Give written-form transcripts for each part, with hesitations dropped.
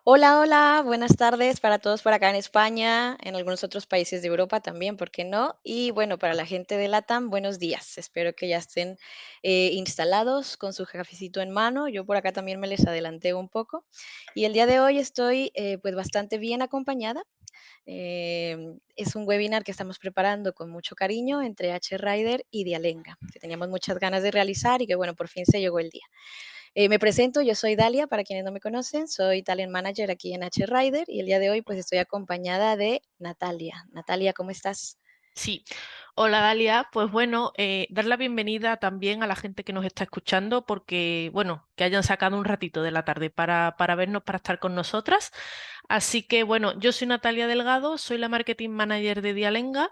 Hola, hola, buenas tardes para todos por acá en España, en algunos otros países de Europa también, ¿por qué no? Y bueno, para la gente de LATAM, buenos días. Espero que ya estén instalados con su cafecito en mano. Yo por acá también me les adelanté un poco. Y el día de hoy estoy pues bastante bien acompañada. Es un webinar que estamos preparando con mucho cariño entre H-Rider y Dialenga, que teníamos muchas ganas de realizar y que bueno, por fin se llegó el día. Me presento, yo soy Dalia, para quienes no me conocen, soy Talent Manager aquí en H-Rider y el día de hoy pues estoy acompañada de Natalia. Natalia, ¿cómo estás? Sí, hola Dalia, pues bueno, dar la bienvenida también a la gente que nos está escuchando porque, bueno, que hayan sacado un ratito de la tarde para vernos, para estar con nosotras. Así que, bueno, yo soy Natalia Delgado, soy la Marketing Manager de Dialenga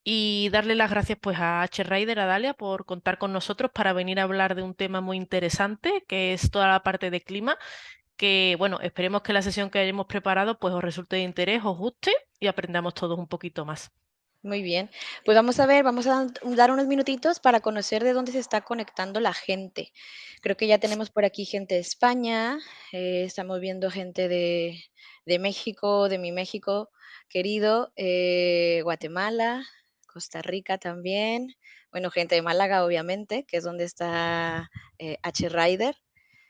y darle las gracias pues a H-Rider, a Dalia, por contar con nosotros para venir a hablar de un tema muy interesante que es toda la parte de clima, que, bueno, esperemos que la sesión que hayamos preparado pues os resulte de interés, os guste y aprendamos todos un poquito más. Muy bien, pues vamos a ver, vamos a dar unos minutitos para conocer de dónde se está conectando la gente. Creo que ya tenemos por aquí gente de España, estamos viendo gente de México, de mi México querido, Guatemala, Costa Rica también, bueno, gente de Málaga obviamente, que es donde está H-Rider.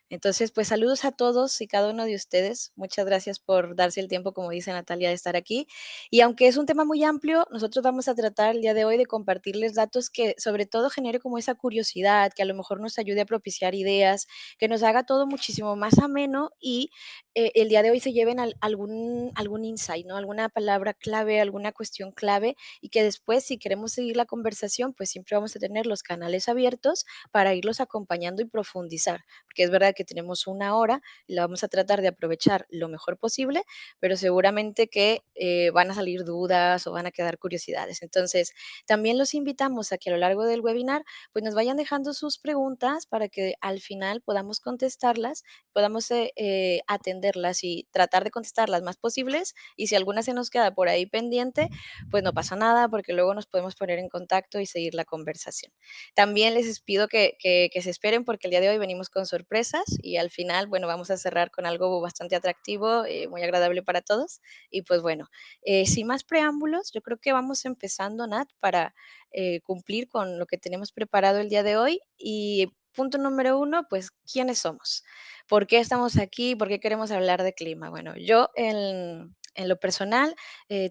Entonces, pues saludos a todos y cada uno de ustedes. Muchas gracias por darse el tiempo, como dice Natalia, de estar aquí. Y aunque es un tema muy amplio, nosotros vamos a tratar el día de hoy de compartirles datos que sobre todo genere como esa curiosidad, que a lo mejor nos ayude a propiciar ideas, que nos haga todo muchísimo más ameno y el día de hoy se lleven algún insight, ¿no? Alguna palabra clave, alguna cuestión clave y que después, si queremos seguir la conversación, pues siempre vamos a tener los canales abiertos para irlos acompañando y profundizar porque es verdad que tenemos una hora y la vamos a tratar de aprovechar lo mejor posible, pero seguramente que van a salir dudas o van a quedar curiosidades. Entonces, también los invitamos a que a lo largo del webinar, pues nos vayan dejando sus preguntas para que al final podamos contestarlas, podamos atenderlas y tratar de contestar las más posibles. Y si alguna se nos queda por ahí pendiente, pues no pasa nada porque luego nos podemos poner en contacto y seguir la conversación. También les pido que se esperen porque el día de hoy venimos con sorpresas y al final, bueno, vamos a cerrar con algo bastante atractivo, muy agradable para todos. Y pues bueno, sin más preámbulos, yo creo que vamos empezando, Nat, para cumplir con lo que tenemos preparado el día de hoy. Y punto número uno, pues, ¿quiénes somos? ¿Por qué estamos aquí? ¿Por qué queremos hablar de clima? Bueno, yo en lo personal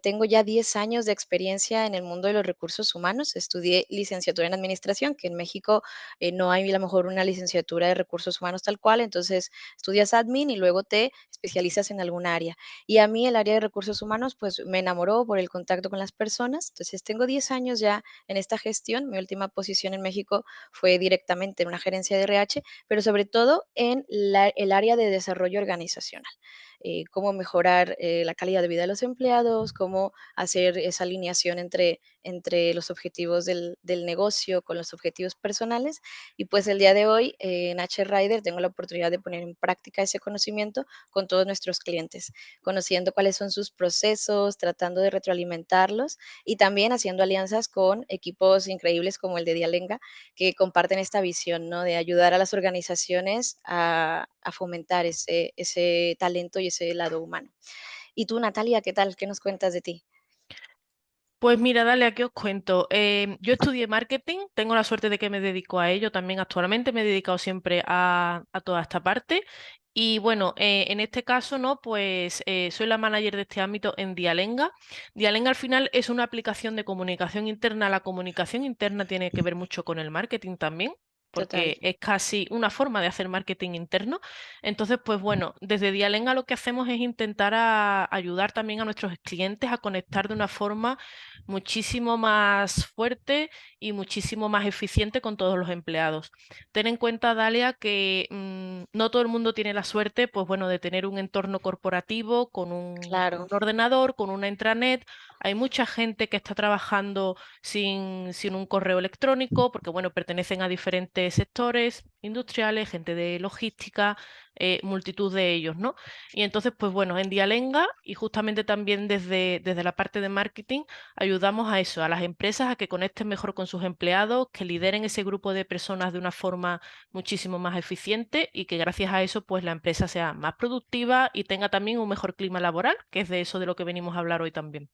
tengo ya 10 años de experiencia en el mundo de los recursos humanos. Estudié licenciatura en administración, que en México no hay a lo mejor una licenciatura de recursos humanos tal cual, entonces estudias admin y luego te especializas en algún área. Y a mí el área de recursos humanos pues me enamoró por el contacto con las personas, entonces tengo 10 años ya en esta gestión. Mi última posición en México fue directamente en una gerencia de RH, pero sobre todo en el área de desarrollo organizacional. Cómo mejorar la calidad de vida de los empleados, cómo hacer esa alineación entre los objetivos del negocio con los objetivos personales. Y pues el día de hoy en H-Rider tengo la oportunidad de poner en práctica ese conocimiento con todos nuestros clientes, conociendo cuáles son sus procesos, tratando de retroalimentarlos y también haciendo alianzas con equipos increíbles como el de Dialenga, que comparten esta visión, ¿no? De ayudar a las organizaciones a fomentar ese talento y ese lado humano. Y tú, Natalia, ¿qué tal? ¿Qué nos cuentas de ti? Pues mira, dale, aquí os cuento. Yo estudié marketing, tengo la suerte de que me dedico a ello también actualmente, me he dedicado siempre a toda esta parte. Y bueno, en este caso, ¿no? Pues soy la manager de este ámbito en Dialenga. Dialenga al final es una aplicación de comunicación interna. La comunicación interna tiene que ver mucho con el marketing también, Total. porque es casi una forma de hacer marketing interno. Entonces, pues bueno, desde Dialenga lo que hacemos es intentar ayudar también a nuestros clientes a conectar de una forma muchísimo más fuerte y muchísimo más eficiente con todos los empleados. Ten en cuenta, Dalia, que no todo el mundo tiene la suerte, pues bueno, de tener un entorno corporativo con Claro, un ordenador, con una intranet. Hay mucha gente que está trabajando sin un correo electrónico, porque bueno, pertenecen a diferentes sectores. industriales, gente de logística, multitud de ellos, ¿no? Y entonces, pues bueno, en Dialenga y justamente también desde la parte de marketing ayudamos a eso, a las empresas a que conecten mejor con sus empleados, que lideren ese grupo de personas de una forma muchísimo más eficiente y que gracias a eso, pues la empresa sea más productiva y tenga también un mejor clima laboral, que es de eso de lo que venimos a hablar hoy también.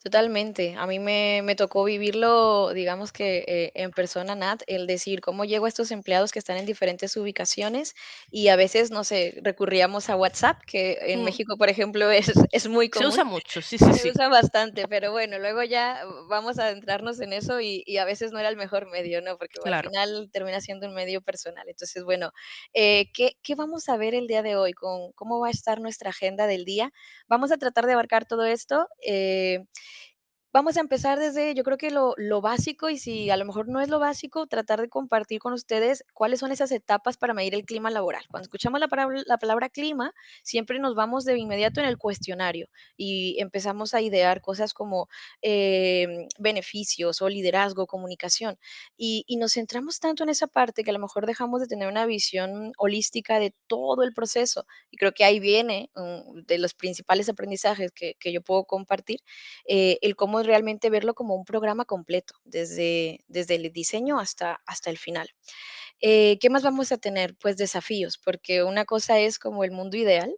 Totalmente. A mí me tocó vivirlo, digamos que en persona, Nat, el decir cómo llego a estos empleados que están en diferentes ubicaciones y a veces, no sé, recurríamos a WhatsApp, que en Mm, México, por ejemplo, es muy se común. usa mucho, sí, sí, Se sí, usa bastante, pero bueno, luego ya vamos a adentrarnos en eso y a veces no era el mejor medio, ¿no? Porque al claro. final termina siendo un medio personal. Entonces, bueno, ¿qué vamos a ver el día de hoy? ¿Cómo va a estar nuestra agenda del día? Vamos a tratar de abarcar todo esto. Vamos a empezar desde, yo creo que lo básico, y si a lo mejor no es lo básico, tratar de compartir con ustedes cuáles son esas etapas para medir el clima laboral. Cuando escuchamos la palabra clima, siempre nos vamos de inmediato en el cuestionario y empezamos a idear cosas como beneficios o liderazgo, comunicación, y nos centramos tanto en esa parte que a lo mejor dejamos de tener una visión holística de todo el proceso. Y creo que ahí viene de los principales aprendizajes que yo puedo compartir, el cómo realmente verlo como un programa completo, desde el diseño hasta el final. ¿Qué más vamos a tener? Pues desafíos, porque una cosa es como el mundo ideal,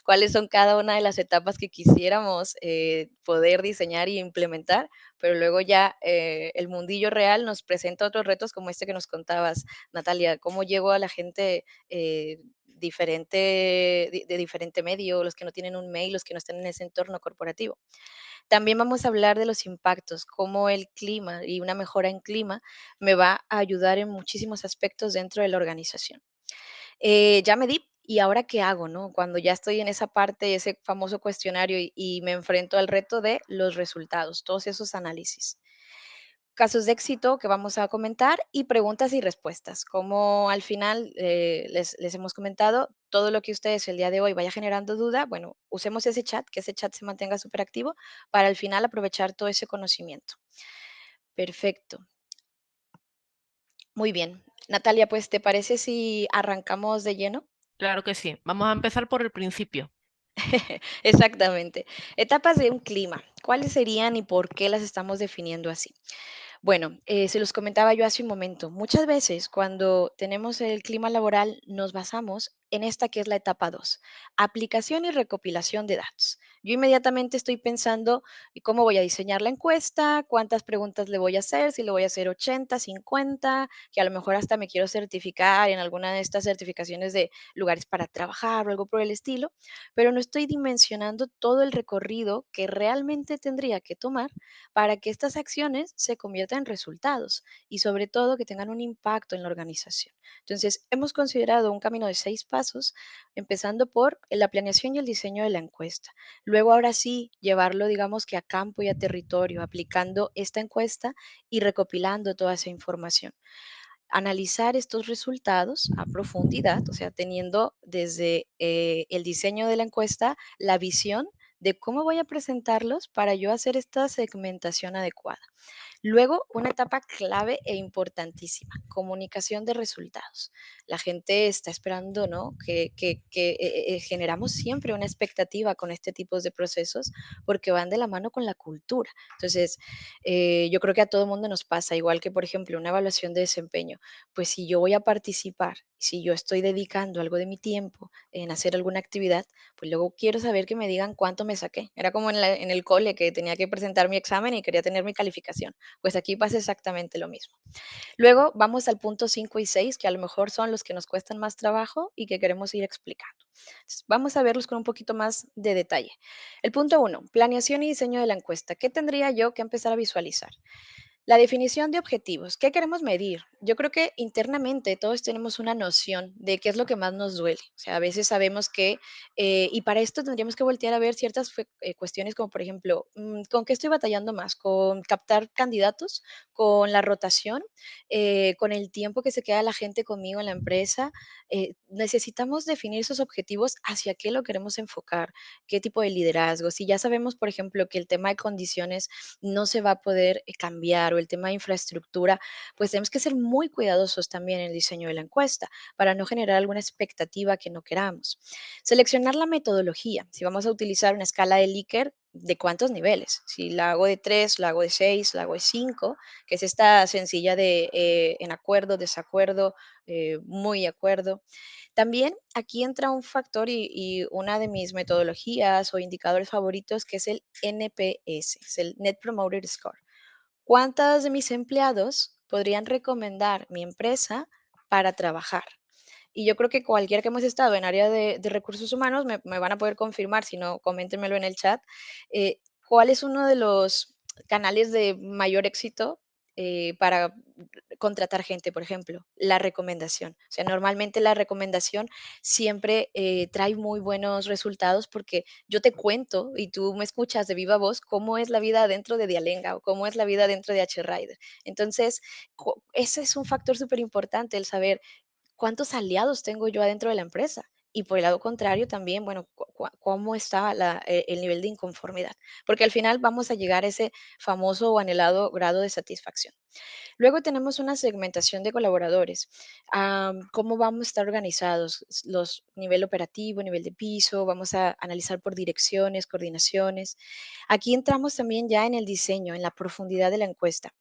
cuáles son cada una de las etapas que quisiéramos poder diseñar y implementar, pero luego ya el mundillo real nos presenta otros retos como este que nos contabas, Natalia, cómo llego a la gente de diferente medio, los que no tienen un mail, los que no están en ese entorno corporativo. También vamos a hablar de los impactos, cómo el clima y una mejora en clima me va a ayudar en muchísimos aspectos dentro de la organización. Ya me di, ¿y ahora qué hago, no? Cuando ya estoy en esa parte, ese famoso cuestionario y me enfrento al reto de los resultados, todos esos análisis. Casos de éxito que vamos a comentar y preguntas y respuestas. Como al final les hemos comentado, todo lo que ustedes el día de hoy vaya generando duda, bueno, usemos ese chat, que ese chat se mantenga súper activo para al final aprovechar todo ese conocimiento. Perfecto. Muy bien. Natalia, pues, ¿te parece si arrancamos de lleno? Claro que sí. Vamos a empezar por el principio. Exactamente. Etapas de un clima. ¿Cuáles serían y por qué las estamos definiendo así? Bueno, se los comentaba yo hace un momento. Muchas veces cuando tenemos el clima laboral nos basamos en esta que es la etapa 2, aplicación y recopilación de datos. Yo inmediatamente estoy pensando ¿y cómo voy a diseñar la encuesta? ¿Cuántas preguntas le voy a hacer? Si le voy a hacer 80, 50, que a lo mejor hasta me quiero certificar en alguna de estas certificaciones de lugares para trabajar o algo por el estilo, pero no estoy dimensionando todo el recorrido que realmente tendría que tomar para que estas acciones se conviertan en resultados y sobre todo que tengan un impacto en la organización. Entonces, hemos considerado un camino de 6 pasos, empezando por la planeación y el diseño de la encuesta. Luego, ahora sí, llevarlo, digamos que a campo y a territorio, aplicando esta encuesta y recopilando toda esa información. Analizar estos resultados a profundidad, o sea, teniendo desde el diseño de la encuesta la visión de cómo voy a presentarlos para yo hacer esta segmentación adecuada. Luego, una etapa clave e importantísima, comunicación de resultados. La gente está esperando, ¿no? Que generamos siempre una expectativa con este tipo de procesos porque van de la mano con la cultura. Entonces, yo creo que a todo mundo nos pasa, igual que, por ejemplo, una evaluación de desempeño. Pues si yo voy a participar, si yo estoy dedicando algo de mi tiempo en hacer alguna actividad, pues luego quiero saber que me digan cuánto me saqué. Era como en el cole que tenía que presentar mi examen y quería tener mi calificación. Pues aquí pasa exactamente lo mismo. Luego vamos al punto 5 y 6, que a lo mejor son los que nos cuestan más trabajo y que queremos ir explicando. Entonces, vamos a verlos con un poquito más de detalle. El punto 1, planeación y diseño de la encuesta. ¿Qué tendría yo que empezar a visualizar? La definición de objetivos. ¿Qué queremos medir? Yo creo que internamente todos tenemos una noción de qué es lo que más nos duele. O sea, a veces sabemos que, y para esto tendríamos que voltear a ver ciertas cuestiones como, por ejemplo, ¿con qué estoy batallando más? ¿Con captar candidatos? ¿Con la rotación? ¿Con el tiempo que se queda la gente conmigo en la empresa? Necesitamos definir esos objetivos hacia qué lo queremos enfocar, qué tipo de liderazgo. Si ya sabemos, por ejemplo, que el tema de condiciones no se va a poder cambiar o el tema de infraestructura, pues tenemos que ser muy cuidadosos también en el diseño de la encuesta para no generar alguna expectativa que no queramos. Seleccionar la metodología. Si vamos a utilizar una escala de Likert, ¿de cuántos niveles? Si la hago de 3, la hago de 6, la hago de 5, que es esta sencilla de en acuerdo, desacuerdo, muy de acuerdo. También aquí entra un factor y una de mis metodologías o indicadores favoritos que es el NPS, es el Net Promoter Score. ¿Cuántos de mis empleados podrían recomendar mi empresa para trabajar? Y yo creo que cualquiera que hemos estado en área de recursos humanos me van a poder confirmar, si no, coméntenmelo en el chat. ¿Cuál es uno de los canales de mayor éxito para contratar gente, por ejemplo? La recomendación. O sea, normalmente la recomendación siempre trae muy buenos resultados porque yo te cuento y tú me escuchas de viva voz cómo es la vida dentro de Dialenga o cómo es la vida dentro de H-Rider. Entonces, ese es un factor súper importante, el saber cuántos aliados tengo yo adentro de la empresa. Y por el lado contrario también, bueno, cómo está el nivel de inconformidad. Porque al final vamos a llegar a ese famoso o anhelado grado de satisfacción. Luego tenemos una segmentación de colaboradores. ¿Cómo vamos a estar organizados? Los nivel operativo, nivel de piso, vamos a analizar por direcciones, coordinaciones. Aquí entramos también ya en el diseño, en la profundidad de la encuesta.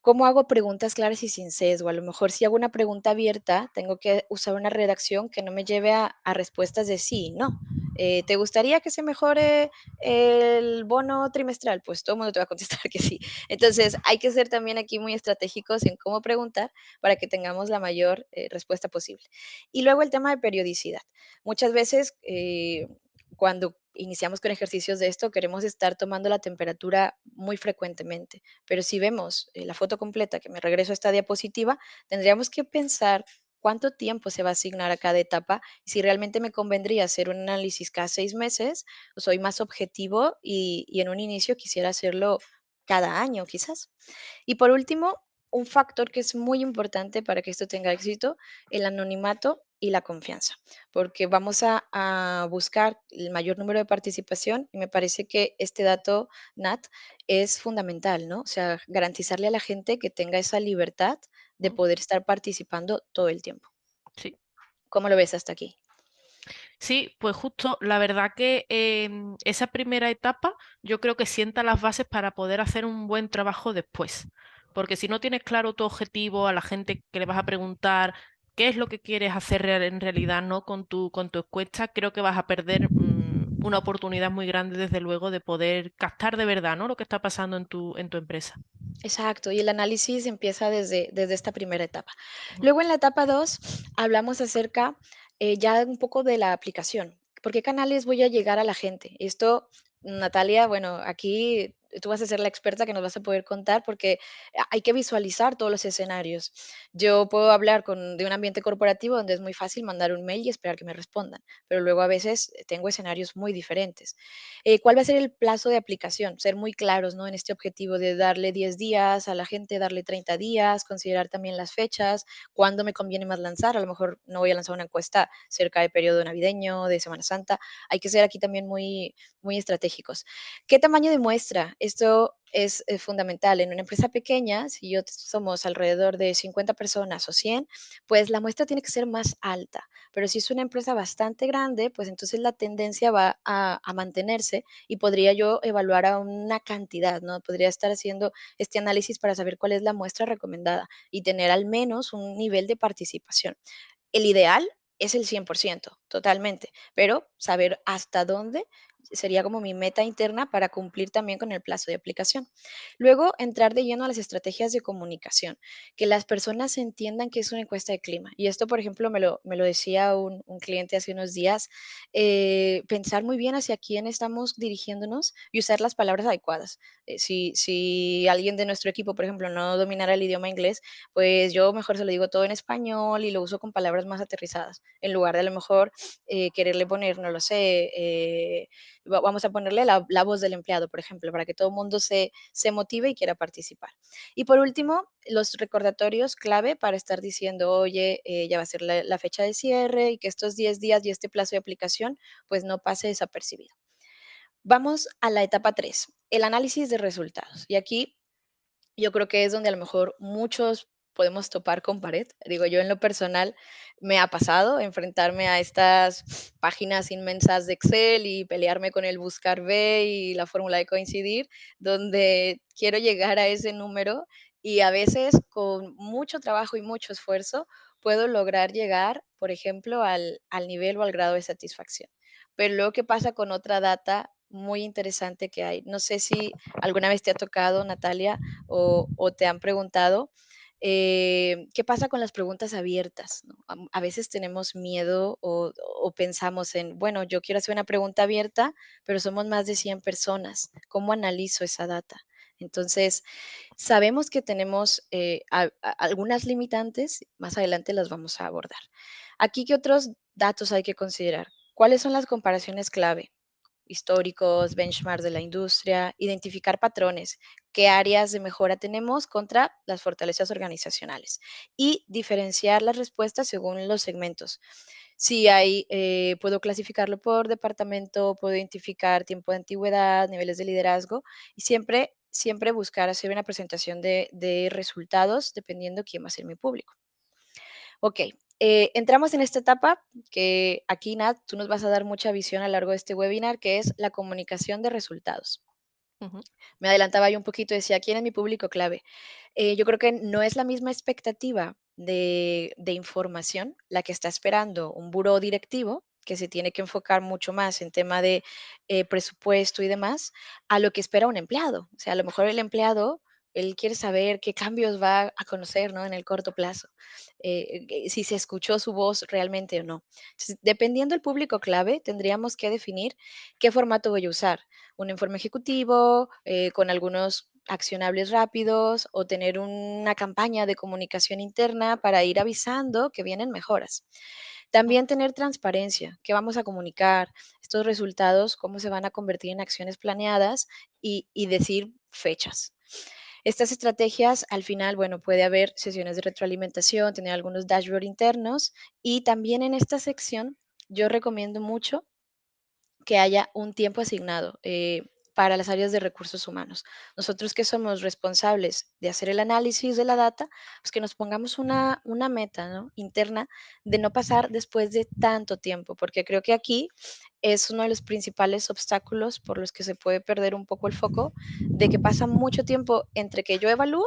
¿Cómo hago preguntas claras y sin sesgo? A lo mejor si hago una pregunta abierta, tengo que usar una redacción que no me lleve a respuestas de sí y no. ¿Te gustaría que se mejore el bono trimestral? Pues todo el mundo te va a contestar que sí. Entonces hay que ser también aquí muy estratégicos en cómo preguntar para que tengamos la mayor respuesta posible. Y luego el tema de periodicidad. Muchas veces cuando iniciamos con ejercicios de esto, queremos estar tomando la temperatura muy frecuentemente, pero si vemos la foto completa, que me regreso a esta diapositiva, tendríamos que pensar cuánto tiempo se va a asignar a cada etapa y si realmente me convendría hacer un análisis cada 6 meses, o soy más objetivo y en un inicio quisiera hacerlo cada año quizás. Y por último, un factor que es muy importante para que esto tenga éxito, el anonimato y la confianza, porque vamos a buscar el mayor número de participación y me parece que este dato, Nat, es fundamental, ¿no? O sea, garantizarle a la gente que tenga esa libertad de Mm, poder estar participando todo el tiempo. sí. ¿Cómo lo ves hasta aquí? Sí, pues justo, la verdad que esa primera etapa yo creo que sienta las bases para poder hacer un buen trabajo después. Porque si no tienes claro tu objetivo, a la gente que le vas a preguntar qué es lo que quieres hacer en realidad, ¿no? Con tu encuesta, creo que vas a perder una oportunidad muy grande, desde luego, de poder captar de verdad, ¿no? Lo que está pasando en tu empresa. Exacto, y el análisis empieza desde esta primera etapa. Luego en la etapa 2 hablamos acerca ya un poco de la aplicación. ¿Por qué canales voy a llegar a la gente? Esto, Natalia, bueno, aquí tú vas a ser la experta que nos vas a poder contar porque hay que visualizar todos los escenarios. Yo puedo hablar de un ambiente corporativo donde es muy fácil mandar un mail y esperar que me respondan, pero luego a veces tengo escenarios muy diferentes. ¿Cuál va a ser el plazo de aplicación? Ser muy claros, ¿no? En este objetivo de darle 10 días a la gente, darle 30 días, considerar también las fechas, cuándo me conviene más lanzar. A lo mejor no voy a lanzar una encuesta cerca del periodo navideño, de Semana Santa. Hay que ser aquí también muy, muy estratégicos. ¿Qué tamaño de muestra? Esto es fundamental. En una empresa pequeña, si somos alrededor de 50 personas o 100, pues la muestra tiene que ser más alta. Pero si es una empresa bastante grande, pues entonces la tendencia va a mantenerse y podría yo evaluar a una cantidad, ¿no? Podría estar haciendo este análisis para saber cuál es la muestra recomendada y tener al menos un nivel de participación. El ideal es el 100% totalmente, pero saber hasta dónde sería como mi meta interna para cumplir también con el plazo de aplicación. Luego, entrar de lleno a las estrategias de comunicación, que las personas entiendan que es una encuesta de clima. Y esto, por ejemplo, me lo decía un cliente hace unos días, pensar muy bien hacia quién estamos dirigiéndonos y usar las palabras adecuadas. Si alguien de nuestro equipo, por ejemplo, no dominara el idioma inglés, pues yo mejor se lo digo todo en español y lo uso con palabras más aterrizadas, en lugar de a lo mejor quererle poner, no lo sé, vamos a ponerle la voz del empleado, por ejemplo, para que todo el mundo se motive y quiera participar. Y por último, los recordatorios clave para estar diciendo, oye, ya va a ser la fecha de cierre y que estos 10 días y este plazo de aplicación, pues no pase desapercibido. Vamos a la etapa 3, el análisis de resultados. Y aquí Yo creo que es donde a lo mejor muchos podemos topar con pared. Digo, yo en lo personal me ha pasado enfrentarme a estas páginas inmensas de Excel y pelearme con el buscar B y la fórmula de coincidir, donde quiero llegar a ese número y a veces con mucho trabajo y mucho esfuerzo puedo lograr llegar, por ejemplo, al nivel o al grado de satisfacción. Pero luego, ¿qué pasa con otra data muy interesante que hay? No sé si alguna vez te ha tocado, Natalia, o te han preguntado, ¿qué pasa con las preguntas abiertas? ¿No? A veces tenemos miedo o pensamos en, bueno, yo quiero hacer una pregunta abierta, pero somos más de 100 personas. ¿Cómo analizo esa data? Entonces, sabemos que tenemos algunas limitantes, más adelante las vamos a abordar. Aquí, ¿qué otros datos hay que considerar? ¿Cuáles son las comparaciones clave? Históricos, benchmarks de la industria, identificar patrones, qué áreas de mejora tenemos contra las fortalezas organizacionales y diferenciar las respuestas según los segmentos. Si hay, puedo clasificarlo por departamento, puedo identificar tiempo de antigüedad, niveles de liderazgo y siempre buscar hacer una presentación de resultados dependiendo quién va a ser mi público. Ok, entramos en esta etapa que aquí, Nat, tú nos vas a dar mucha visión a lo largo de este webinar, que es la comunicación de resultados. Ujú, Me adelantaba yo un poquito, decía, ¿quién es mi público clave? Yo creo que no es la misma expectativa de información la que está esperando un buró directivo, que se tiene que enfocar mucho más en tema de presupuesto y demás, a lo que espera un empleado. O sea, a lo mejor el empleado, él quiere saber qué cambios va a conocer, ¿no? En el corto plazo, si se escuchó su voz realmente o no. Entonces, dependiendo del público clave, tendríamos que definir qué formato voy a usar, un informe ejecutivo con algunos accionables rápidos o tener una campaña de comunicación interna para ir avisando que vienen mejoras. ujú, También tener transparencia, qué vamos a comunicar, estos resultados, cómo se van a convertir en acciones planeadas y decir fechas. Estas estrategias, al final, bueno, puede haber sesiones de retroalimentación, tener algunos dashboard internos y también en esta sección yo recomiendo mucho que haya un tiempo asignado para las áreas de recursos humanos. Nosotros que somos responsables de hacer el análisis de la data, pues que nos pongamos una meta, ¿no? Interna de no pasar después de tanto tiempo, porque creo que aquí es uno de los principales obstáculos por los que se puede perder un poco el foco de que pasa mucho tiempo entre que yo evalúo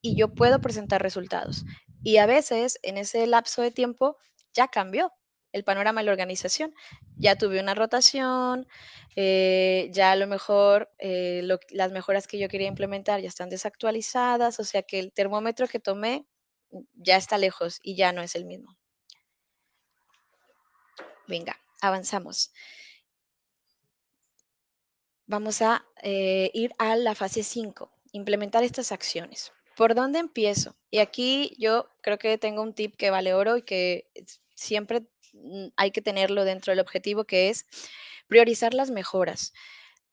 y yo puedo presentar resultados. Y a veces en ese lapso de tiempo ya cambió el panorama de la organización. Ya tuve una rotación, ya a lo mejor las mejoras que yo quería implementar ya están desactualizadas, o sea que el termómetro que tomé ya está lejos y ya no es el mismo. Venga, avanzamos. Vamos a ir a la fase 5, implementar estas acciones. ¿Por dónde empiezo? Y aquí yo creo que tengo un tip que vale oro y que siempre hay que tenerlo dentro del objetivo, que es priorizar las mejoras.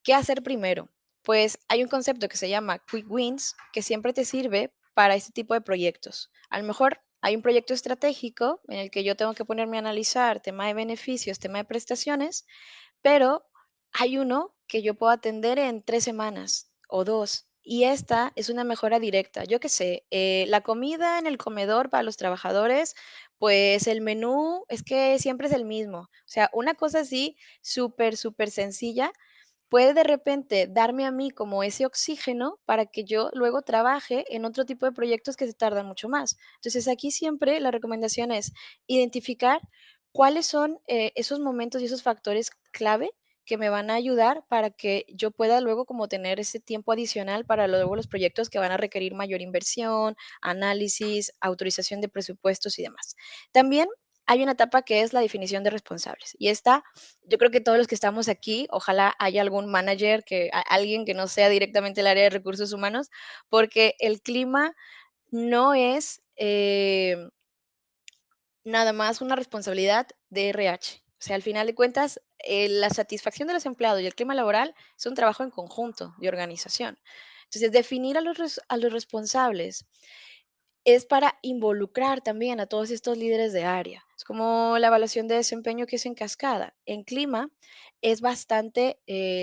¿Qué hacer primero? Pues hay un concepto que se llama Quick Wins, que siempre te sirve para este tipo de proyectos. A lo mejor hay un proyecto estratégico en el que yo tengo que ponerme a analizar tema de beneficios, tema de prestaciones, pero hay uno que yo puedo atender en 3 semanas o 2 y esta es una mejora directa. Yo qué sé, la comida en el comedor para los trabajadores, pues el menú es que siempre es el mismo. O sea, una cosa así súper, súper sencilla puede de repente darme a mí como ese oxígeno para que yo luego trabaje en otro tipo de proyectos que se tardan mucho más. Entonces, aquí siempre la recomendación es identificar cuáles son esos momentos y esos factores clave que me van a ayudar para que yo pueda luego como tener ese tiempo adicional para luego los proyectos que van a requerir mayor inversión, análisis, autorización de presupuestos y demás. También hay una etapa que es la definición de responsables y esta yo creo que todos los que estamos aquí, ojalá haya algún manager, alguien que no sea directamente el área de recursos humanos, porque el clima no es nada más una responsabilidad de RH. O sea, al final de cuentas, la satisfacción de los empleados y el clima laboral es un trabajo en conjunto de organización. Entonces, definir a a los responsables es para involucrar también a todos estos líderes de área. Es como la evaluación de desempeño que es en cascada. En clima es bastante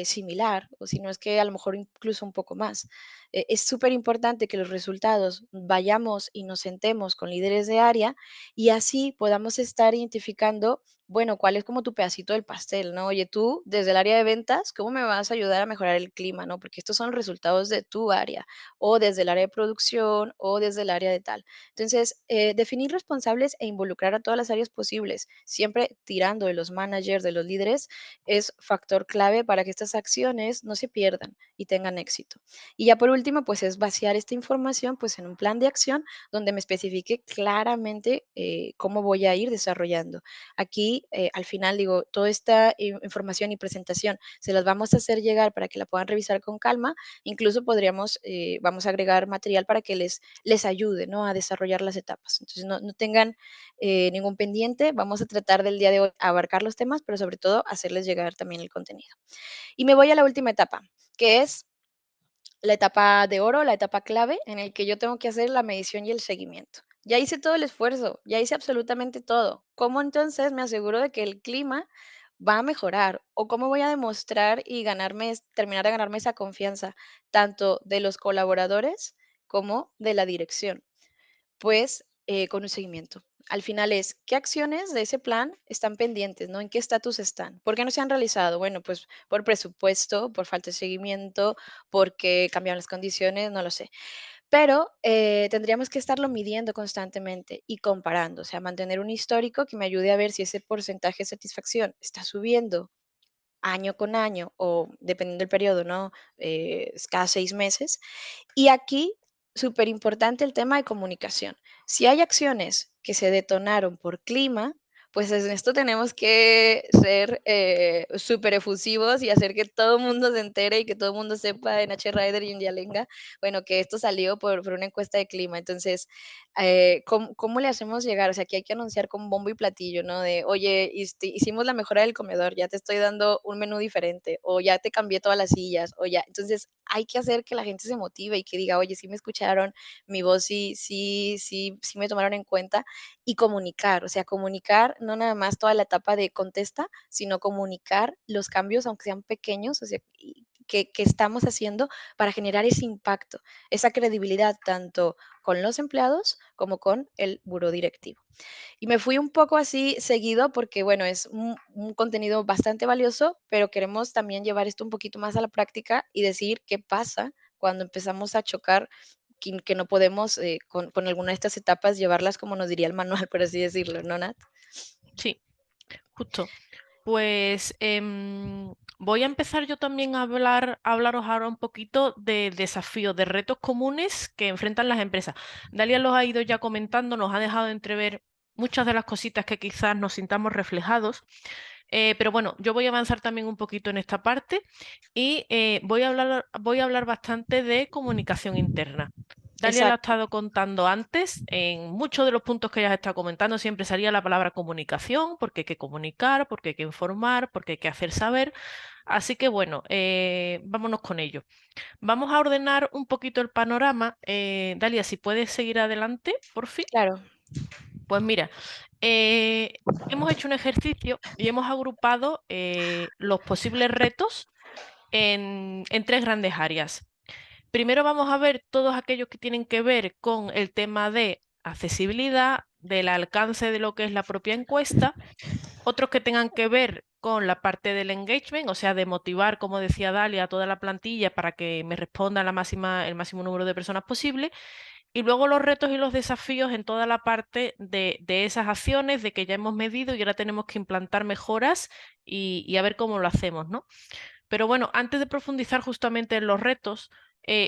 similar, o si no es que a lo mejor incluso un poco más. Es súper importante que los resultados vayamos y nos sentemos con líderes de área y así podamos estar identificando, bueno, cuál es como tu pedacito del pastel, ¿no? Oye, tú desde el área de ventas, ¿cómo me vas a ayudar a mejorar el clima, ¿no? Porque estos son resultados de tu área, o desde el área de producción, o desde el área de tal. Entonces, definir responsables e involucrar a todas las áreas posibles, siempre tirando de los managers, de los líderes, es factor clave para que estas acciones no se pierdan y tengan éxito. Y ya por último, pues es vaciar esta información pues en un plan de acción donde me especifique claramente cómo voy a ir desarrollando. Aquí, al final, digo, toda esta información y presentación se las vamos a hacer llegar para que la puedan revisar con calma. Incluso podríamos, vamos a agregar material para que les ayude, ¿no? A desarrollar las etapas. Entonces, no tengan ningún pendiente. Vamos a tratar del día de hoy abarcar los temas, pero sobre todo hacerles llegar también el contenido. Y me voy a la última etapa, que es la etapa de oro, la etapa clave en el que yo tengo que hacer la medición y el seguimiento. Ya hice todo el esfuerzo, ya hice absolutamente todo. ¿Cómo entonces me aseguro de que el clima va a mejorar? ¿O cómo voy a demostrar y ganarme, terminar de ganarme esa confianza, tanto de los colaboradores como de la dirección? Pues, con un seguimiento. Al final es, ¿qué acciones de ese plan están pendientes, no? ¿En qué estatus están? ¿Por qué no se han realizado? Bueno, pues por presupuesto, por falta de seguimiento, porque cambiaron las condiciones, no lo sé. Pero tendríamos que estarlo midiendo constantemente y comparando, o sea, mantener un histórico que me ayude a ver si ese porcentaje de satisfacción está subiendo año con año o dependiendo del periodo, ¿no? Es cada 6 meses y aquí, súper importante el tema de comunicación. Si hay acciones que se detonaron por clima, pues en esto tenemos que ser súper efusivos y hacer que todo el mundo se entere y que todo el mundo sepa en H. Rider y en Yalenga, bueno, que esto salió por una encuesta de clima. Entonces, ¿cómo le hacemos llegar? O sea, aquí hay que anunciar con bombo y platillo, ¿no? De, oye, hicimos la mejora del comedor, ya te estoy dando un menú diferente, o ya te cambié todas las sillas, o ya. Entonces, hay que hacer que la gente se motive y que diga, oye, sí me escucharon, mi voz sí me tomaron en cuenta y comunicar, o sea, comunicar no nada más toda la etapa de contesta, sino comunicar los cambios, aunque sean pequeños, o sea, que estamos haciendo para generar ese impacto, esa credibilidad tanto con los empleados como con el buró directivo. Y me fui un poco así seguido porque, bueno, es un contenido bastante valioso, pero queremos también llevar esto un poquito más a la práctica y decir qué pasa cuando empezamos a chocar, que no podemos con alguna de estas etapas llevarlas como nos diría el manual, por así decirlo, ¿no, Nat? Sí, justo. Pues voy a empezar yo también a hablaros ahora un poquito de desafíos, de retos comunes que enfrentan las empresas. Dalia los ha ido ya comentando, nos ha dejado entrever muchas de las cositas que quizás nos sintamos reflejados. Pero bueno, yo voy a avanzar también un poquito en esta parte y voy a hablar bastante de comunicación interna. Dalia lo ha Exacto, estado contando antes, en muchos de los puntos que ella está comentando siempre salía la palabra comunicación, porque hay que comunicar, porque hay que informar, porque hay que hacer saber. Así que bueno, vámonos con ello. Vamos a ordenar un poquito el panorama. Dalia, si puedes seguir adelante, por fin. claro, Pues mira, eh, hemos hecho un ejercicio y hemos agrupado los posibles retos en tres grandes áreas. Primero vamos a ver todos aquellos que tienen que ver con el tema de accesibilidad, del alcance de lo que es la propia encuesta, otros que tengan que ver con la parte del engagement, o sea, de motivar, como decía Dalia, a toda la plantilla para que me responda el máximo número de personas posible, y luego los retos y los desafíos en toda la parte de esas acciones, de que ya hemos medido y ahora tenemos que implantar mejoras y a ver cómo lo hacemos, ¿no? Pero bueno, antes de profundizar justamente en los retos,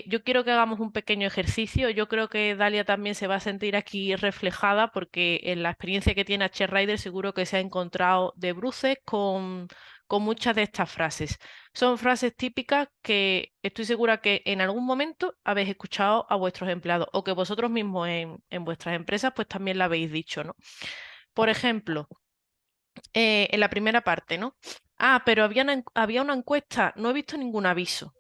yo quiero que hagamos un pequeño ejercicio. Yo creo que Dalia también se va a sentir aquí reflejada porque en la experiencia que tiene H. Rider seguro que se ha encontrado de bruces con muchas de estas frases. Son frases típicas que estoy segura que en algún momento habéis escuchado a vuestros empleados o que vosotros mismos en vuestras empresas pues también la habéis dicho, ¿no? Por ejemplo, en la primera parte, ¿no? Ah, pero había una encuesta, no he visto ningún aviso.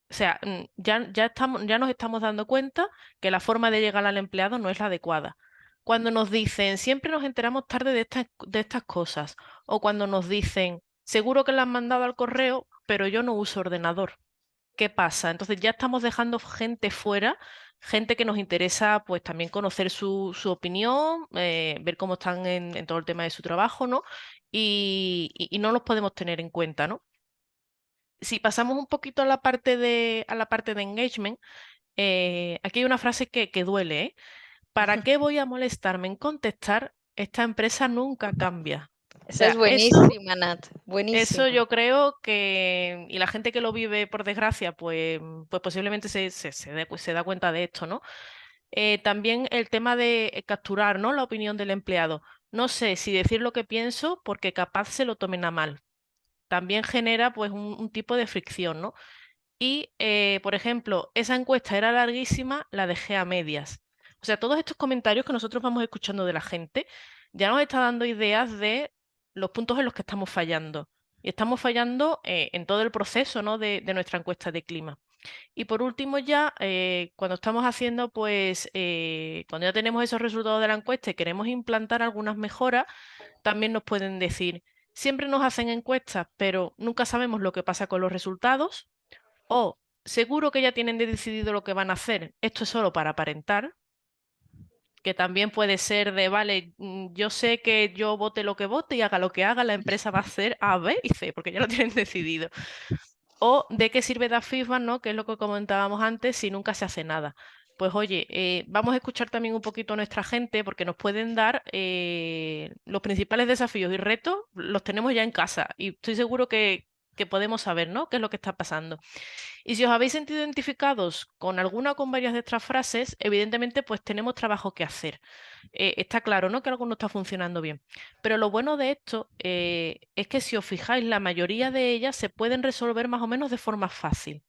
O sea, ya nos estamos dando cuenta que la forma de llegar al empleado no es la adecuada. Cuando nos dicen, siempre nos enteramos tarde de estas cosas, o cuando nos dicen, seguro que la han mandado al correo, pero yo no uso ordenador. ¿Qué pasa? Entonces ya estamos dejando gente fuera, gente que nos interesa pues también conocer su opinión, ver cómo están en todo el tema de su trabajo, ¿no? Y no los podemos tener en cuenta, ¿no? Si pasamos un poquito a la parte de engagement, aquí hay una frase que duele, ¿eh? ¿Para qué voy a molestarme en contestar? Esta empresa nunca cambia. O Esa es sea, eso buenísima, Nat, eso buenísima. yo creo que, y la gente que lo vive por desgracia, pues posiblemente se da cuenta de esto, ¿no? También el tema de capturar, ¿no? La opinión del empleado. No sé si decir lo que pienso porque capaz se lo tomen a mal. También genera pues un tipo de fricción, ¿no? Y, por ejemplo, esa encuesta era larguísima, la dejé a medias. O sea, todos estos comentarios que nosotros vamos escuchando de la gente ya nos está dando ideas de los puntos en los que estamos fallando. Y estamos fallando en todo el proceso, ¿no? de nuestra encuesta de clima. Y por último, ya cuando estamos haciendo, pues, cuando ya tenemos esos resultados de la encuesta y queremos implantar algunas mejoras, también nos pueden decir, siempre nos hacen encuestas, pero nunca sabemos lo que pasa con los resultados o seguro que ya tienen decidido lo que van a hacer, esto es solo para aparentar, que también puede ser de, vale, yo sé que yo vote lo que vote y haga lo que haga, la empresa va a hacer A, B y C, porque ya lo tienen decidido. O de qué sirve dar feedback, ¿no? Que es lo que comentábamos antes, si nunca se hace nada. Pues oye, vamos a escuchar también un poquito a nuestra gente porque nos pueden dar los principales desafíos y retos, los tenemos ya en casa y estoy seguro que podemos saber, ¿no? ¿Qué es lo que está pasando? Y si os habéis sentido identificados con alguna o con varias de estas frases, evidentemente pues tenemos trabajo que hacer. Está claro, ¿no? Que algo no está funcionando bien. Pero lo bueno de esto es que si os fijáis, la mayoría de ellas se pueden resolver más o menos de forma fácil.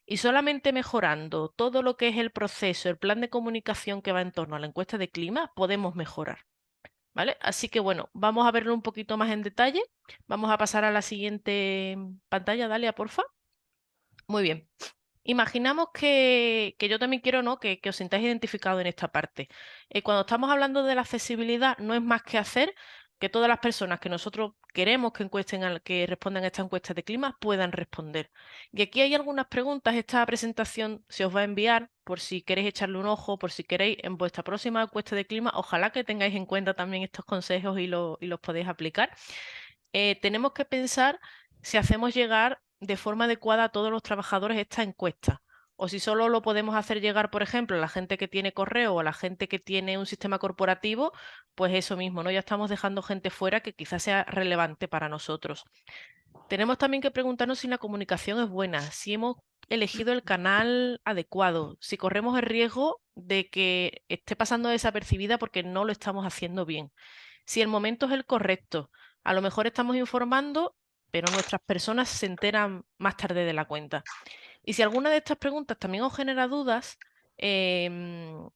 Y solamente mejorando todo lo que es el proceso, el plan de comunicación que va en torno a la encuesta de clima, podemos mejorar. ¿Vale? Así que bueno, vamos a verlo un poquito más en detalle. Vamos a pasar a la siguiente pantalla, Dalia, porfa. Muy bien. Imaginamos que yo también quiero, ¿no? Que os sintáis identificados en esta parte. Cuando estamos hablando de la accesibilidad, no es más que hacer que todas las personas que nosotros queremos que que respondan a esta encuesta de clima puedan responder. Y aquí hay algunas preguntas. Esta presentación se os va a enviar por si queréis echarle un ojo, por si queréis en vuestra próxima encuesta de clima. Ojalá que tengáis en cuenta también estos consejos y los podéis aplicar. Tenemos que pensar si hacemos llegar de forma adecuada a todos los trabajadores esta encuesta. O si solo lo podemos hacer llegar, por ejemplo, a la gente que tiene correo o a la gente que tiene un sistema corporativo, pues eso mismo, ¿no? Ya estamos dejando gente fuera que quizás sea relevante para nosotros. Tenemos también que preguntarnos si la comunicación es buena, si hemos elegido el canal adecuado, si corremos el riesgo de que esté pasando desapercibida porque no lo estamos haciendo bien, si el momento es el correcto. A lo mejor estamos informando, pero nuestras personas se enteran más tarde de la cuenta. Y si alguna de estas preguntas también os genera dudas, em,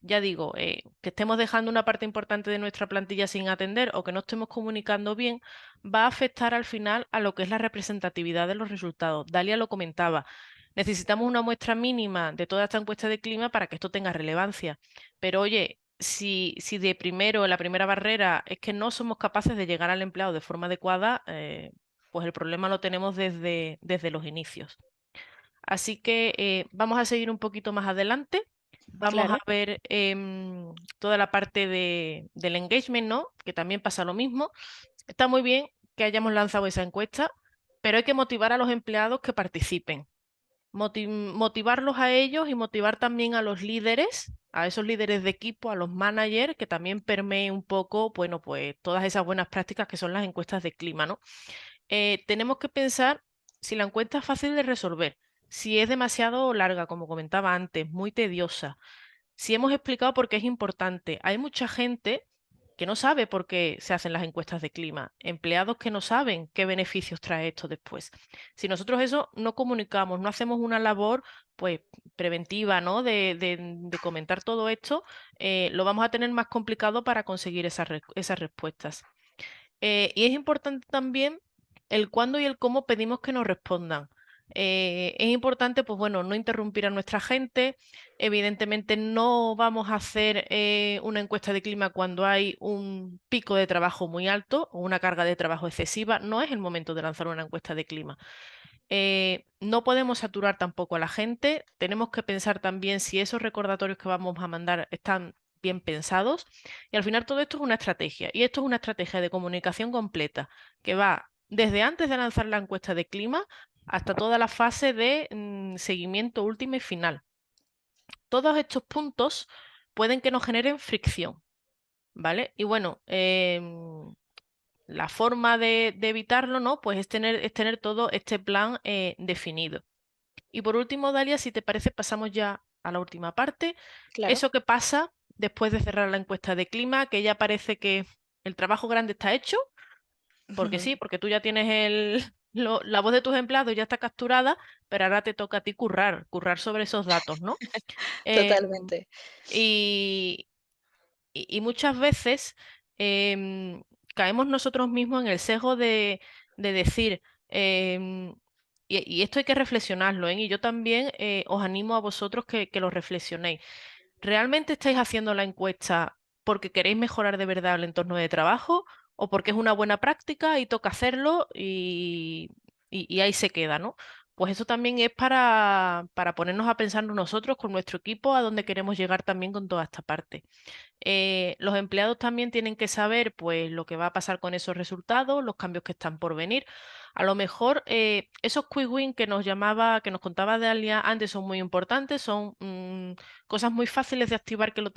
ya digo, que estemos dejando una parte importante de nuestra plantilla sin atender o que no estemos comunicando bien, va a afectar al final a lo que es la representatividad de los resultados. Dalia lo comentaba. Necesitamos una muestra mínima de toda esta encuesta de clima para que esto tenga relevancia. Pero oye, si de primero, la primera barrera es que no somos capaces de llegar al empleado de forma adecuada, pues el problema lo tenemos desde los inicios. Así que vamos a seguir un poquito más adelante. Vamos a Claro. ver toda la parte del engagement, ¿no? Que también pasa lo mismo. Está muy bien que hayamos lanzado esa encuesta, pero hay que motivar a los empleados que participen. Motivarlos a ellos y motivar también a los líderes, a esos líderes de equipo, a los managers, que también permeen un poco, bueno, pues todas esas buenas prácticas que son las encuestas de clima, ¿no? Tenemos que pensar si la encuesta es fácil de resolver, si es demasiado larga, como comentaba antes, muy tediosa, si hemos explicado por qué es importante. Hay mucha gente que no sabe por qué se hacen las encuestas de clima, empleados que no saben qué beneficios trae esto después. Si nosotros eso no comunicamos, no hacemos una labor pues preventiva, ¿no? De comentar todo esto, lo vamos a tener más complicado para conseguir esas respuestas. Y es importante también el cuándo y el cómo pedimos que nos respondan. Es importante, pues bueno, no interrumpir a nuestra gente. Evidentemente no vamos a hacer una encuesta de clima cuando hay un pico de trabajo muy alto o una carga de trabajo excesiva. No es el momento de lanzar una encuesta de clima. No podemos saturar tampoco a la gente. Tenemos que pensar también si esos recordatorios que vamos a mandar están bien pensados. Y al final todo esto es una estrategia. Y esto es una estrategia de comunicación completa que va desde antes de lanzar la encuesta de clima hasta toda la fase de seguimiento última y final. Todos estos puntos pueden que nos generen fricción, ¿vale? Y bueno, la forma de evitarlo, ¿no? Pues es tener todo este plan definido. Y por último, Dalia, si te parece, pasamos ya a la última parte. Claro. Eso que pasa después de cerrar la encuesta de clima, que ya parece que el trabajo grande está hecho, porque sí, porque tú ya tienes la voz de tus empleados ya está capturada, pero ahora te toca a ti currar sobre esos datos, ¿no? Em, Totalmente. y, y muchas veces em, caemos nosotros mismos en el sesgo de decir, em, y esto hay que reflexionarlo, ¿eh? Y yo también os animo a vosotros que lo reflexionéis. ¿Realmente estáis haciendo la encuesta porque queréis mejorar de verdad el entorno de trabajo o porque es una buena práctica y toca hacerlo y ahí se queda, ¿no? Pues eso también es para ponernos a pensar nosotros con nuestro equipo a dónde queremos llegar también con toda esta parte. Los empleados también tienen que saber pues lo que va a pasar con esos resultados, los cambios que están por venir. A lo mejor esos quick win que nos llamaba, que nos contaba Dalia antes son muy importantes, son cosas muy fáciles de activar que lo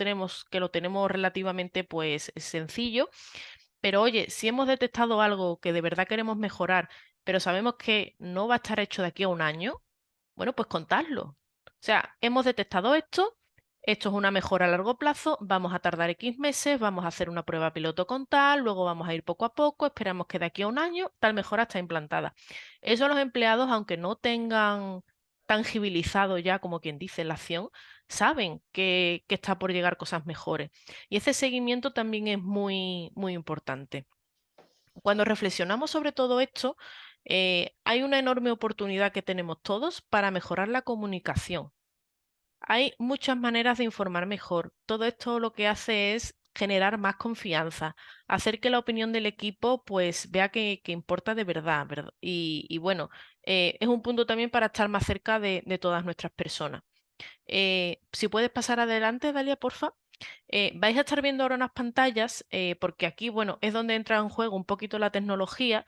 tenemos relativamente pues sencillo. Pero oye, si hemos detectado algo que de verdad queremos mejorar, pero sabemos que no va a estar hecho de aquí a un año, bueno, pues contadlo. O sea, hemos detectado esto, esto es una mejora a largo plazo, vamos a tardar X meses, vamos a hacer una prueba piloto con tal, luego vamos a ir poco a poco, esperamos que de aquí a un año tal mejora está implantada. Eso los empleados, aunque no tengan tangibilizado ya, como quien dice, la acción, saben que está por llegar cosas mejores. Y ese seguimiento también es muy importante. Cuando reflexionamos sobre todo esto, hay una enorme oportunidad que tenemos todos para mejorar la comunicación. Hay muchas maneras de informar mejor. Todo esto lo que hace es generar más confianza, hacer que la opinión del equipo pues vea que importa de verdad, y bueno, es un punto también para estar más cerca de todas nuestras personas. Si puedes pasar adelante, Dalia, porfa. Vais a estar viendo ahora unas pantallas, porque aquí, bueno, es donde entra en juego un poquito la tecnología,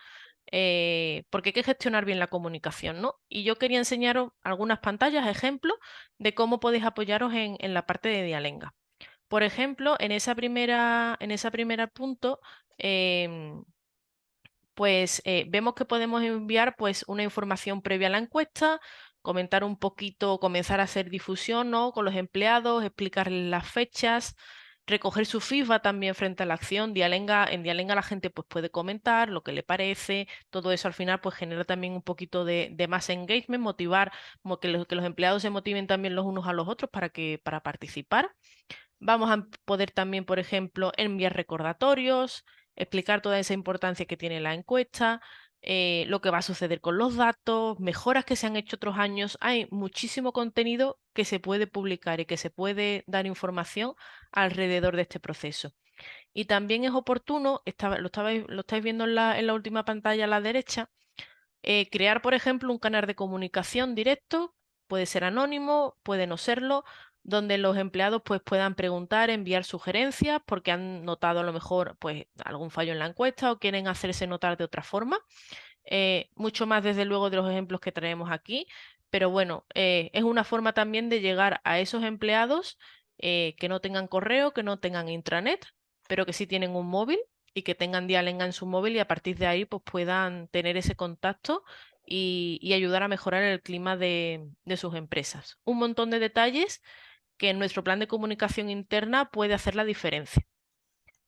porque hay que gestionar bien la comunicación, ¿no? Y yo quería enseñaros algunas pantallas, ejemplos de cómo podéis apoyaros en la parte de Dialenga. Por ejemplo, en esa primera punto, em, pues vemos que podemos enviar pues una información previa a la encuesta, comentar un poquito, comenzar a hacer difusión, ¿no? Con los empleados, explicarles las fechas, recoger su feedback también frente a la acción. En Dialenga la gente pues puede comentar lo que le parece, todo eso al final pues genera también un poquito de más engagement, motivar, como que los empleados se motiven también los unos a los otros para participar. Vamos a poder también, por ejemplo, enviar recordatorios, explicar toda esa importancia que tiene la encuesta, lo que va a suceder con los datos, mejoras que se han hecho otros años. Hay muchísimo contenido que se puede publicar y que se puede dar información alrededor de este proceso. Y también es oportuno, lo estáis viendo en la última pantalla a la derecha, crear, por ejemplo, un canal de comunicación directo, puede ser anónimo, puede no serlo, donde los empleados pues, puedan preguntar, enviar sugerencias porque han notado a lo mejor pues, algún fallo en la encuesta o quieren hacerse notar de otra forma. Mucho más desde luego de los ejemplos que traemos aquí, pero bueno, es una forma también de llegar a esos empleados que no tengan correo, que no tengan intranet, pero que sí tienen un móvil y que tengan Dialenga en su móvil y a partir de ahí pues puedan tener ese contacto y ayudar a mejorar el clima de sus empresas. Un montón de detalles que en nuestro plan de comunicación interna puede hacer la diferencia.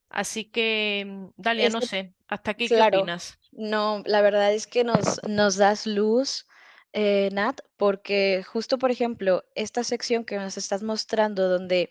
Así que, Dalia, no Ese sé, ¿hasta aquí qué Claro, opinas? no, la verdad es que nos das luz, Nat, porque justo, por ejemplo, esta sección que nos estás mostrando, donde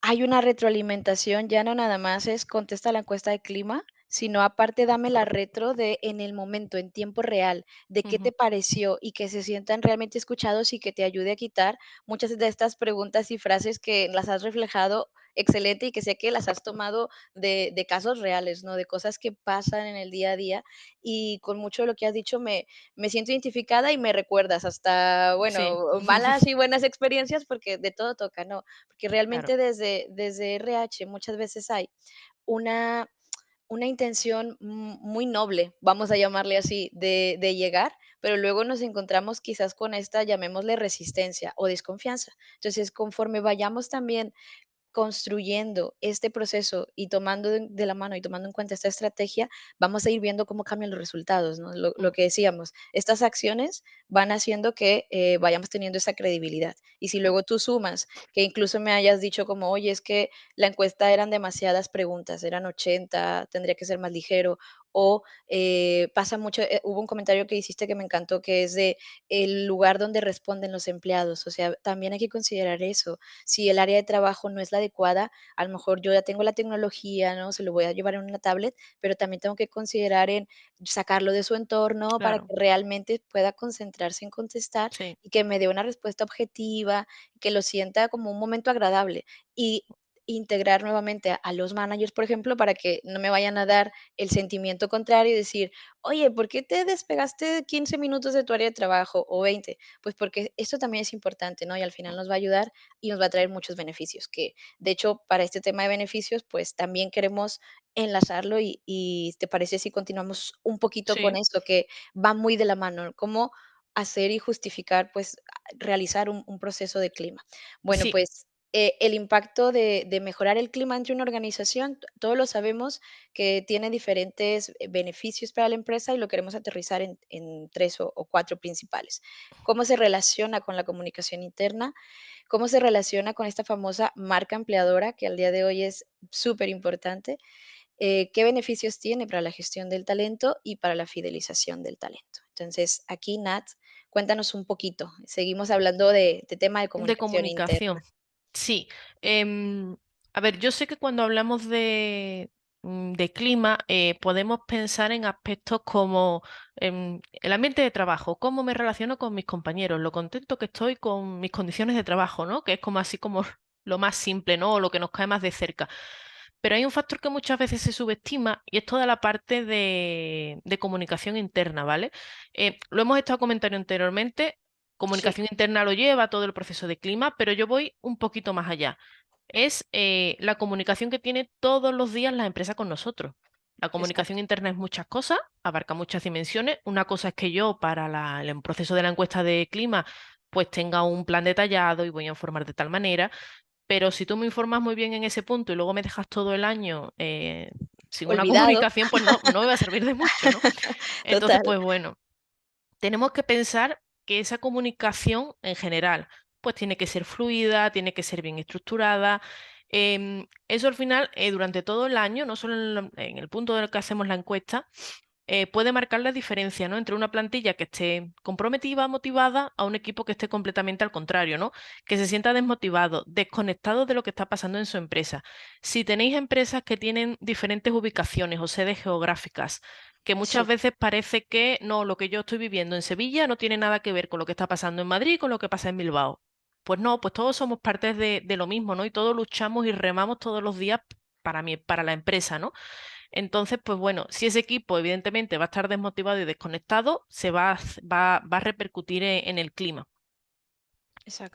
hay una retroalimentación, ya no nada más es contesta la encuesta de clima, sino aparte dame la retro de en el momento, en tiempo real, de qué te Ujú. pareció y que se sientan realmente escuchados y que te ayude a quitar muchas de estas preguntas y frases que las has reflejado excelente y que sé que las has tomado de casos reales, ¿no? De cosas que pasan en el día a día y con mucho de lo que has dicho me siento identificada y me recuerdas hasta, Sí, bueno, malas y buenas experiencias porque de todo toca, ¿no? Porque claro. realmente desde RH muchas veces hay una una intención muy noble, vamos a llamarle así, de llegar, pero luego nos encontramos quizás con esta, llamémosle resistencia o desconfianza. Entonces, conforme vayamos también construyendo este proceso y tomando de la mano y tomando en cuenta esta estrategia, vamos a ir viendo cómo cambian los resultados, ¿no? Lo Mm, que decíamos, estas acciones van haciendo que vayamos teniendo esa credibilidad. Y si mm, luego tú sumas, que incluso me hayas dicho como, oye, es que la encuesta eran demasiadas preguntas, eran 80, tendría que ser más ligero, o pasa mucho, hubo un comentario que hiciste que me encantó, que es de el lugar donde responden los empleados, o sea, también hay que considerar eso. Si el área de trabajo no es la adecuada, a lo mejor yo ya tengo la tecnología, ¿no? Se lo voy a llevar en una tablet, pero también tengo que considerar en sacarlo de su entorno para que claro, realmente pueda concentrarse en contestar sí, y que me dé una respuesta objetiva, que lo sienta como un momento agradable. Y integrar nuevamente a los managers, por ejemplo, para que no me vayan a dar el sentimiento contrario y decir, oye, ¿por qué te despegaste 15 minutos de tu área de trabajo o 20? Pues porque esto también es importante, ¿no? Y al final mm, nos va a ayudar y nos va a traer muchos beneficios, que de hecho para este tema de beneficios, pues también queremos enlazarlo y ¿te parece si continuamos un poquito con sí, esto que va muy de la mano? ¿Cómo hacer y justificar, pues, realizar un proceso de clima? Bueno, sí, pues el impacto de mejorar el clima entre una organización, todos lo sabemos que tiene diferentes beneficios para la empresa y lo queremos aterrizar en tres o cuatro principales. ¿Cómo se relaciona con la comunicación interna? ¿Cómo se relaciona con esta famosa marca empleadora que al día de hoy es súper importante? ¿Qué beneficios tiene para la gestión del talento y para la fidelización del talento? Entonces, aquí, Nat, cuéntanos un poquito. Seguimos hablando de tema de de comunicación comunicación. interna. Sí, a ver, yo sé que cuando hablamos de clima podemos pensar en aspectos como el ambiente de trabajo, cómo me relaciono con mis compañeros, lo contento que estoy con mis condiciones de trabajo, ¿no? Que es como así como lo más simple, ¿no? O lo que nos cae más de cerca. Pero hay un factor que muchas veces se subestima y es toda la parte de comunicación interna, ¿vale? Lo hemos estado comentando anteriormente, Sí, comunicación interna lo lleva todo el proceso de clima, pero yo voy un poquito más allá. Es la comunicación que tiene todos los días la empresa con nosotros. La comunicación exacto. interna es muchas cosas, abarca muchas dimensiones. Una cosa es que yo, para el proceso de la encuesta de clima, pues tenga un plan detallado y voy a informar de tal manera. Pero si tú me informas muy bien en ese punto y luego me dejas todo el año sin una Olvidado. comunicación, pues no me va a servir de mucho, ¿no? Entonces, Total. pues bueno, tenemos que pensar que esa comunicación en general, pues tiene que ser fluida, tiene que ser bien estructurada. Eso al final, durante todo el año, no solo en el punto en el que hacemos la encuesta, puede marcar la diferencia, ¿no? Entre una plantilla que esté comprometida, motivada, a un equipo que esté completamente al contrario, ¿no? Que se sienta desmotivado, desconectado de lo que está pasando en su empresa. Si tenéis empresas que tienen diferentes ubicaciones o sedes geográficas, que muchas Sí, veces parece que no, lo que yo estoy viviendo en Sevilla no tiene nada que ver con lo que está pasando en Madrid, con lo que pasa en Bilbao. Pues no, pues todos somos partes de lo mismo, ¿no? Y todos luchamos y remamos todos los días para la empresa, ¿no? Entonces, pues bueno, si ese equipo evidentemente va a estar desmotivado y desconectado, va a repercutir en el clima.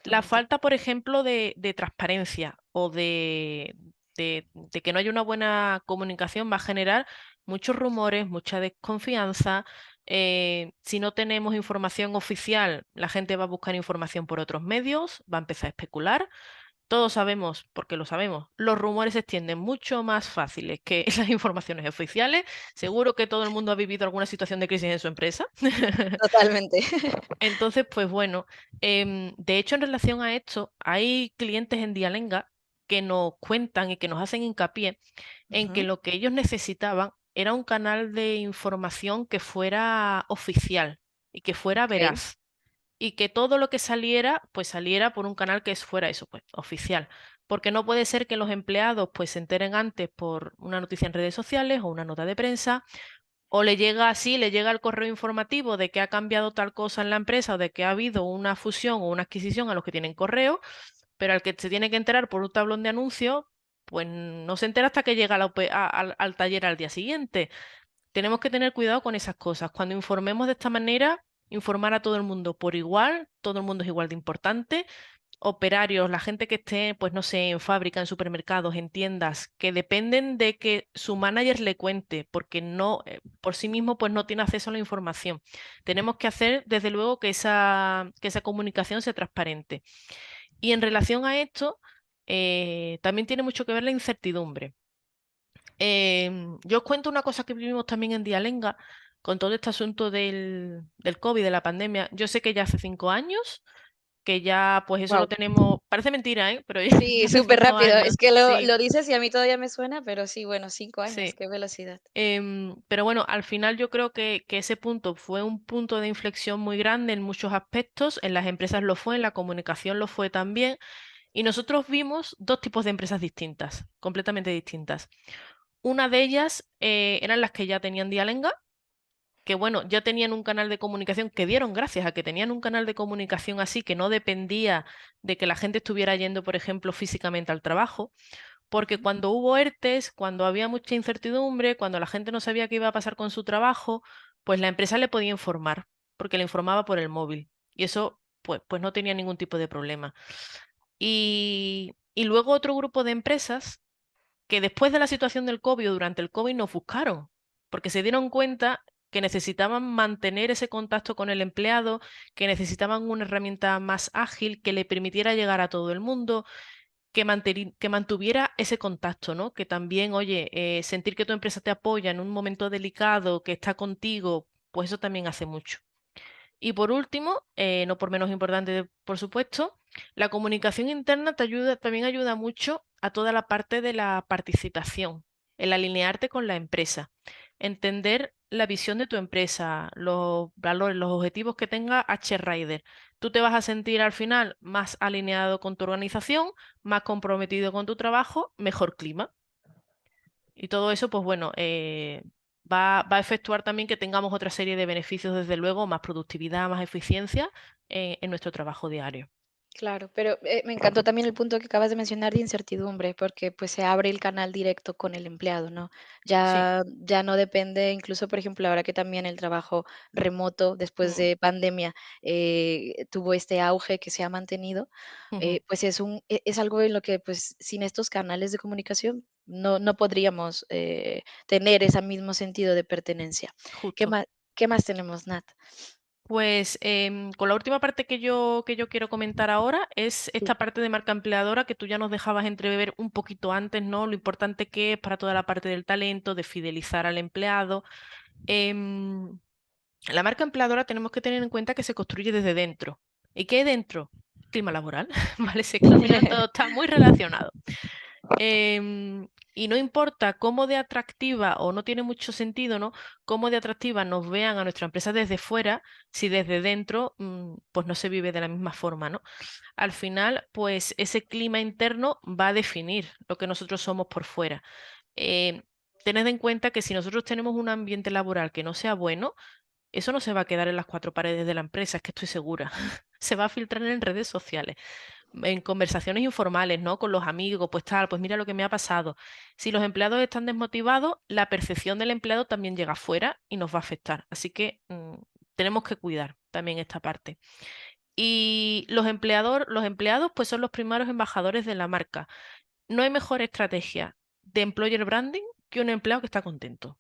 La exactamente. falta, por ejemplo, de transparencia o de que no haya una buena comunicación va a generar muchos rumores, mucha desconfianza. Si no tenemos información oficial, la gente va a buscar información por otros medios, va a empezar a especular. Todos sabemos, porque lo sabemos, los rumores se extienden mucho más fáciles que las informaciones oficiales. Seguro que todo el mundo ha vivido alguna situación de crisis en su empresa. Totalmente. Entonces, pues bueno, de hecho en relación a esto, hay clientes en Dialenga que nos cuentan y que nos hacen hincapié en que Ujú, lo que ellos necesitaban era un canal de información que fuera oficial y que fuera okey, veraz y que todo lo que saliera, pues saliera por un canal que fuera eso, pues oficial. porque no puede ser que los empleados pues se enteren antes por una noticia en redes sociales o una nota de prensa, o le llega así, le llega el correo informativo de que ha cambiado tal cosa en la empresa o de que ha habido una fusión o una adquisición a los que tienen correo, pero al que se tiene que enterar por un tablón de anuncios, pues no se entera hasta que llega a al taller al día siguiente. Tenemos que tener cuidado con esas cosas. Cuando informemos de esta manera, informar a todo el mundo por igual, todo el mundo es igual de importante. Operarios, la gente que esté, pues no sé, en fábrica, en supermercados, en tiendas, que dependen de que su manager le cuente, porque no, por sí mismo, pues no tiene acceso a la información. Tenemos que hacer, desde luego, que esa comunicación sea transparente. Y en relación a esto, también tiene mucho que ver la incertidumbre. Yo os cuento una cosa que vivimos también en Dialenga con todo este asunto del COVID, de la pandemia. Yo sé que ya hace 5 años, que ya pues eso lo Wow. tenemos, parece mentira, ¿eh? Pero ya, Sí, ya hace súper cinco rápido. años, Es que sí, lo dices y a mí todavía me suena, pero sí, bueno, 5 años, sí. qué velocidad. Pero bueno, al final yo creo que ese punto fue un punto de inflexión muy grande en muchos aspectos, en las empresas lo fue, en la comunicación lo fue también, y nosotros vimos dos tipos de empresas distintas, completamente distintas. Una de ellas eran las que ya tenían Dialenga, que bueno, ya tenían un canal de comunicación, que dieron gracias a que tenían un canal de comunicación así, que no dependía de que la gente estuviera yendo, por ejemplo, físicamente al trabajo, porque Ujú. cuando hubo ERTES, cuando había mucha incertidumbre, cuando la gente no sabía qué iba a pasar con su trabajo, pues la empresa le podía informar, porque le informaba por el móvil. Y eso, pues no tenía ningún tipo de problema. Y luego otro grupo de empresas que después de la situación del COVID o durante el COVID nos buscaron, porque se dieron cuenta que necesitaban mantener ese contacto con el empleado, que necesitaban una herramienta más ágil que le permitiera llegar a todo el mundo, que mantuviera ese contacto, ¿no? Que también, oye, sentir que tu empresa te apoya en un momento delicado, que está contigo, pues eso también hace mucho. Y por último, no por menos importante, por supuesto, la comunicación interna también ayuda mucho a toda la parte de la participación, el alinearte con la empresa, entender la visión de tu empresa, los valores, los objetivos que tenga H-Rider. Tú te vas a sentir al final más alineado con tu organización, más comprometido con tu trabajo, mejor clima. Y todo eso, pues bueno, va a efectuar también que tengamos otra serie de beneficios, desde luego, más productividad, más eficiencia en nuestro trabajo diario. Claro, pero, me encantó también el punto que acabas de mencionar de incertidumbre, porque, pues, se abre el canal directo con el empleado, ¿no? Sí. Ya no depende, incluso, por ejemplo, ahora que también el trabajo remoto después Mm, de pandemia, tuvo este auge que se ha mantenido, ujú, pues, es algo en lo que, pues, sin estos canales de comunicación no podríamos, tener ese mismo sentido de pertenencia. ¿Qué justo. más qué más tenemos, Nat? Pues con la última parte que yo quiero comentar ahora es Sí. esta parte de marca empleadora que tú ya nos dejabas entrever un poquito antes, ¿no? Lo importante que es para toda la parte del talento, de fidelizar al empleado. Em, la marca empleadora tenemos que tener en cuenta que se construye desde dentro. ¿Y qué hay dentro? Clima laboral, ¿vale? Si es que al final todo está muy relacionado. Y no importa cómo de atractiva, o no tiene mucho sentido, ¿no? Cómo de atractiva nos vean a nuestra empresa desde fuera, si desde dentro, pues no se vive de la misma forma, ¿no? Al final, pues ese clima interno va a definir lo que nosotros somos por fuera. Eh, Tened en cuenta que si nosotros tenemos un ambiente laboral que no sea bueno, eso no se va a quedar en las cuatro paredes de la empresa, es que estoy segura. Se va a filtrar en redes sociales, en conversaciones informales, ¿no? Con los amigos, pues tal, pues mira lo que me ha pasado. Si los empleados están desmotivados, la percepción del empleado también llega afuera y nos va a afectar. Así que tenemos que cuidar también esta parte. Y los empleados, pues son los primeros embajadores de la marca. No hay mejor estrategia de employer branding que un empleado que está contento.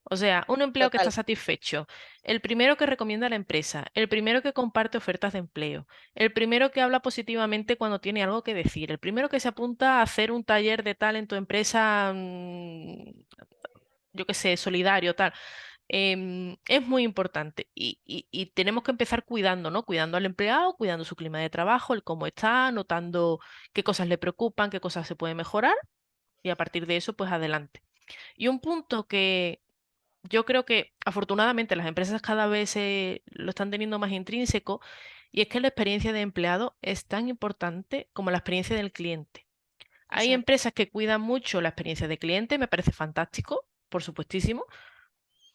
O sea, un empleado que está Total. satisfecho, el primero que recomienda a la empresa, el primero que comparte ofertas de empleo, el primero que habla positivamente cuando tiene algo que decir, el primero que se apunta a hacer un taller de tal en tu empresa, yo qué sé, solidario, tal. Es muy importante y tenemos que empezar cuidando, ¿no? Cuidando al empleado, cuidando su clima de trabajo, el cómo está, notando qué cosas le preocupan, qué cosas se pueden mejorar y a partir de eso, pues adelante. Y un punto que yo creo que afortunadamente las empresas cada vez lo están teniendo más intrínseco y es que la experiencia de empleado es tan importante como la experiencia del cliente. Hay Exacto. empresas que cuidan mucho la experiencia de cliente, me parece fantástico, por supuestísimo,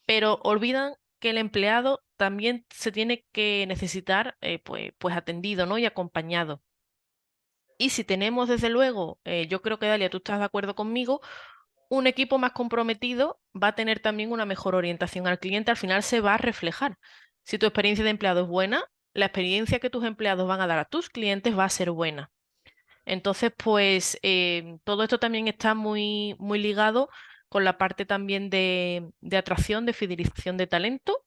pero olvidan que el empleado también se tiene que necesitar pues atendido, ¿no? Y acompañado. Y si tenemos, desde luego, yo creo que Dalia, tú estás de acuerdo conmigo, un equipo más comprometido va a tener también una mejor orientación al cliente, al final se va a reflejar. Si tu experiencia de empleado es buena, la experiencia que tus empleados van a dar a tus clientes va a ser buena. Entonces, pues todo esto también está muy, muy ligado con la parte también de atracción, de fidelización de talento,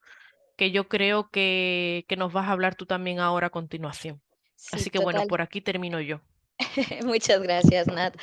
que yo creo que nos vas a hablar tú también ahora a continuación. Sí, Así que bueno, total. por aquí termino yo. Muchas gracias, Nat.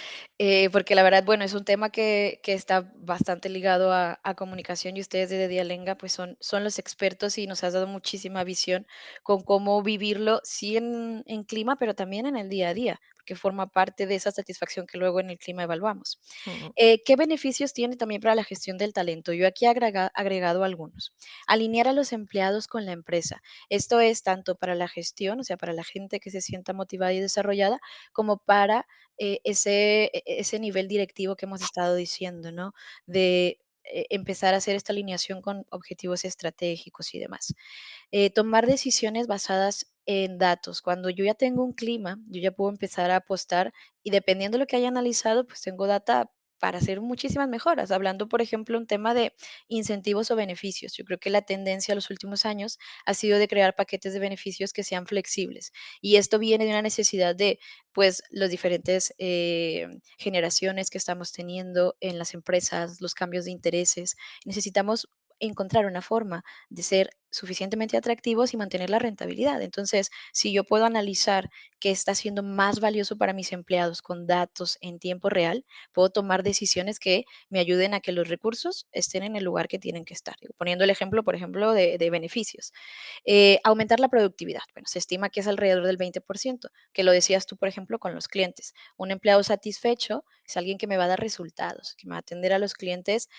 Porque la verdad, bueno, es un tema que está bastante ligado a comunicación y ustedes desde Dialenga pues son los expertos y nos has dado muchísima visión con cómo vivirlo, sí en clima, pero también en el día a día, porque forma parte de esa satisfacción que luego en el clima evaluamos. Mm, ¿Qué beneficios tiene también para la gestión del talento? Yo aquí he agregado algunos. Alinear a los empleados con la empresa. Esto es tanto para la gestión, o sea, para la gente que se sienta motivada y desarrollada, como para ese nivel directivo que hemos estado diciendo, ¿no? De empezar a hacer esta alineación con objetivos estratégicos y demás. Tomar decisiones basadas en datos. Cuando yo ya tengo un clima, yo ya puedo empezar a apostar y dependiendo de lo que haya analizado, pues tengo data para hacer muchísimas mejoras. Hablando, por ejemplo, un tema de incentivos o beneficios. Yo creo que la tendencia a los últimos años ha sido de crear paquetes de beneficios que sean flexibles. Y esto viene de una necesidad de, pues, las diferentes generaciones que estamos teniendo en las empresas, los cambios de intereses. Necesitamos encontrar una forma de ser suficientemente atractivos y mantener la rentabilidad. Entonces, si yo puedo analizar qué está siendo más valioso para mis empleados con datos en tiempo real, puedo tomar decisiones que me ayuden a que los recursos estén en el lugar que tienen que estar. Poniendo el ejemplo, por ejemplo, de beneficios. Aumentar la productividad. Bueno, se estima que es alrededor del 20%, que lo decías tú, por ejemplo, con los clientes. Un empleado satisfecho es alguien que me va a dar resultados, que me va a atender a los clientes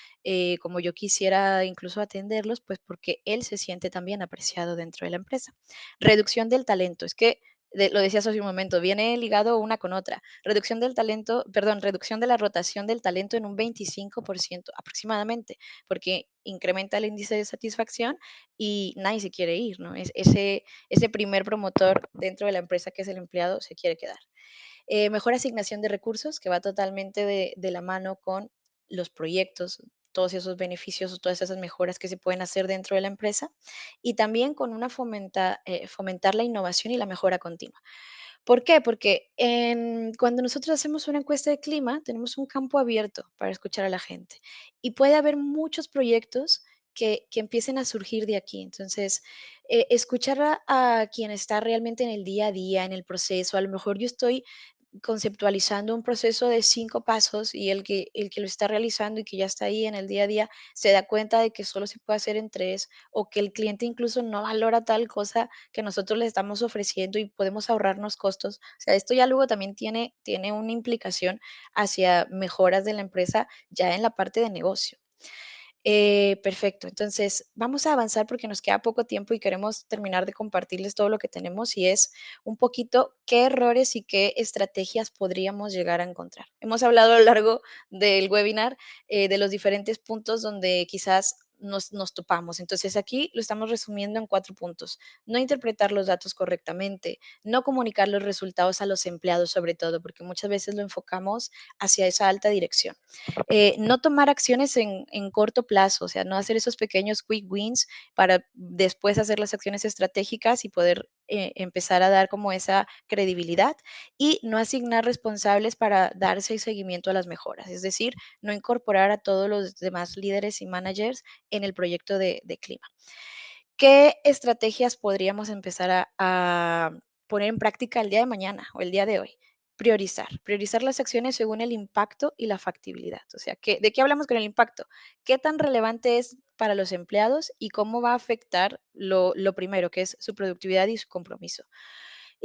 como yo quisiera incluso atenderlos, pues porque él se siente también apreciado dentro de la empresa. Reducción del talento. Es que lo decías hace un momento, viene ligado una con otra. Reducción del talento, perdón, reducción de la rotación del talento en un 25% aproximadamente, porque incrementa el índice de satisfacción y nadie se quiere ir, ¿no? Ese primer promotor dentro de la empresa que es el empleado se quiere quedar. Mejor asignación de recursos que va totalmente de la mano con los proyectos, todos esos beneficios o todas esas mejoras que se pueden hacer dentro de la empresa y también con fomentar la innovación y la mejora continua. ¿Por qué? Porque cuando nosotros hacemos una encuesta de clima, tenemos un campo abierto para escuchar a la gente y puede haber muchos proyectos que empiecen a surgir de aquí. Entonces, escuchar a quien está realmente en el día a día, en el proceso, a lo mejor yo estoy conceptualizando un proceso de 5 pasos y el que lo está realizando y que ya está ahí en el día a día se da cuenta de que solo se puede hacer en 3 o que el cliente incluso no valora tal cosa que nosotros le estamos ofreciendo y podemos ahorrarnos costos. O sea, esto ya luego también tiene una implicación hacia mejoras de la empresa ya en la parte de negocio. Perfecto. Entonces, vamos a avanzar porque nos queda poco tiempo y queremos terminar de compartirles todo lo que tenemos y es un poquito qué errores y qué estrategias podríamos llegar a encontrar. Hemos hablado a lo largo del webinar de los diferentes puntos donde quizás nos topamos. Entonces, aquí lo estamos resumiendo en 4 puntos. No interpretar los datos correctamente, no comunicar los resultados a los empleados sobre todo, porque muchas veces lo enfocamos hacia esa alta dirección. No tomar acciones en corto plazo, o sea, no hacer esos pequeños quick wins para después hacer las acciones estratégicas y poder empezar a dar como esa credibilidad y no asignar responsables para darse seguimiento a las mejoras, es decir, no incorporar a todos los demás líderes y managers en el proyecto de clima. ¿Qué estrategias podríamos empezar a poner en práctica el día de mañana o el día de hoy? Priorizar las acciones según el impacto y la factibilidad. O sea, ¿de qué hablamos con el impacto? ¿Qué tan relevante es para los empleados y cómo va a afectar lo primero, que es su productividad y su compromiso?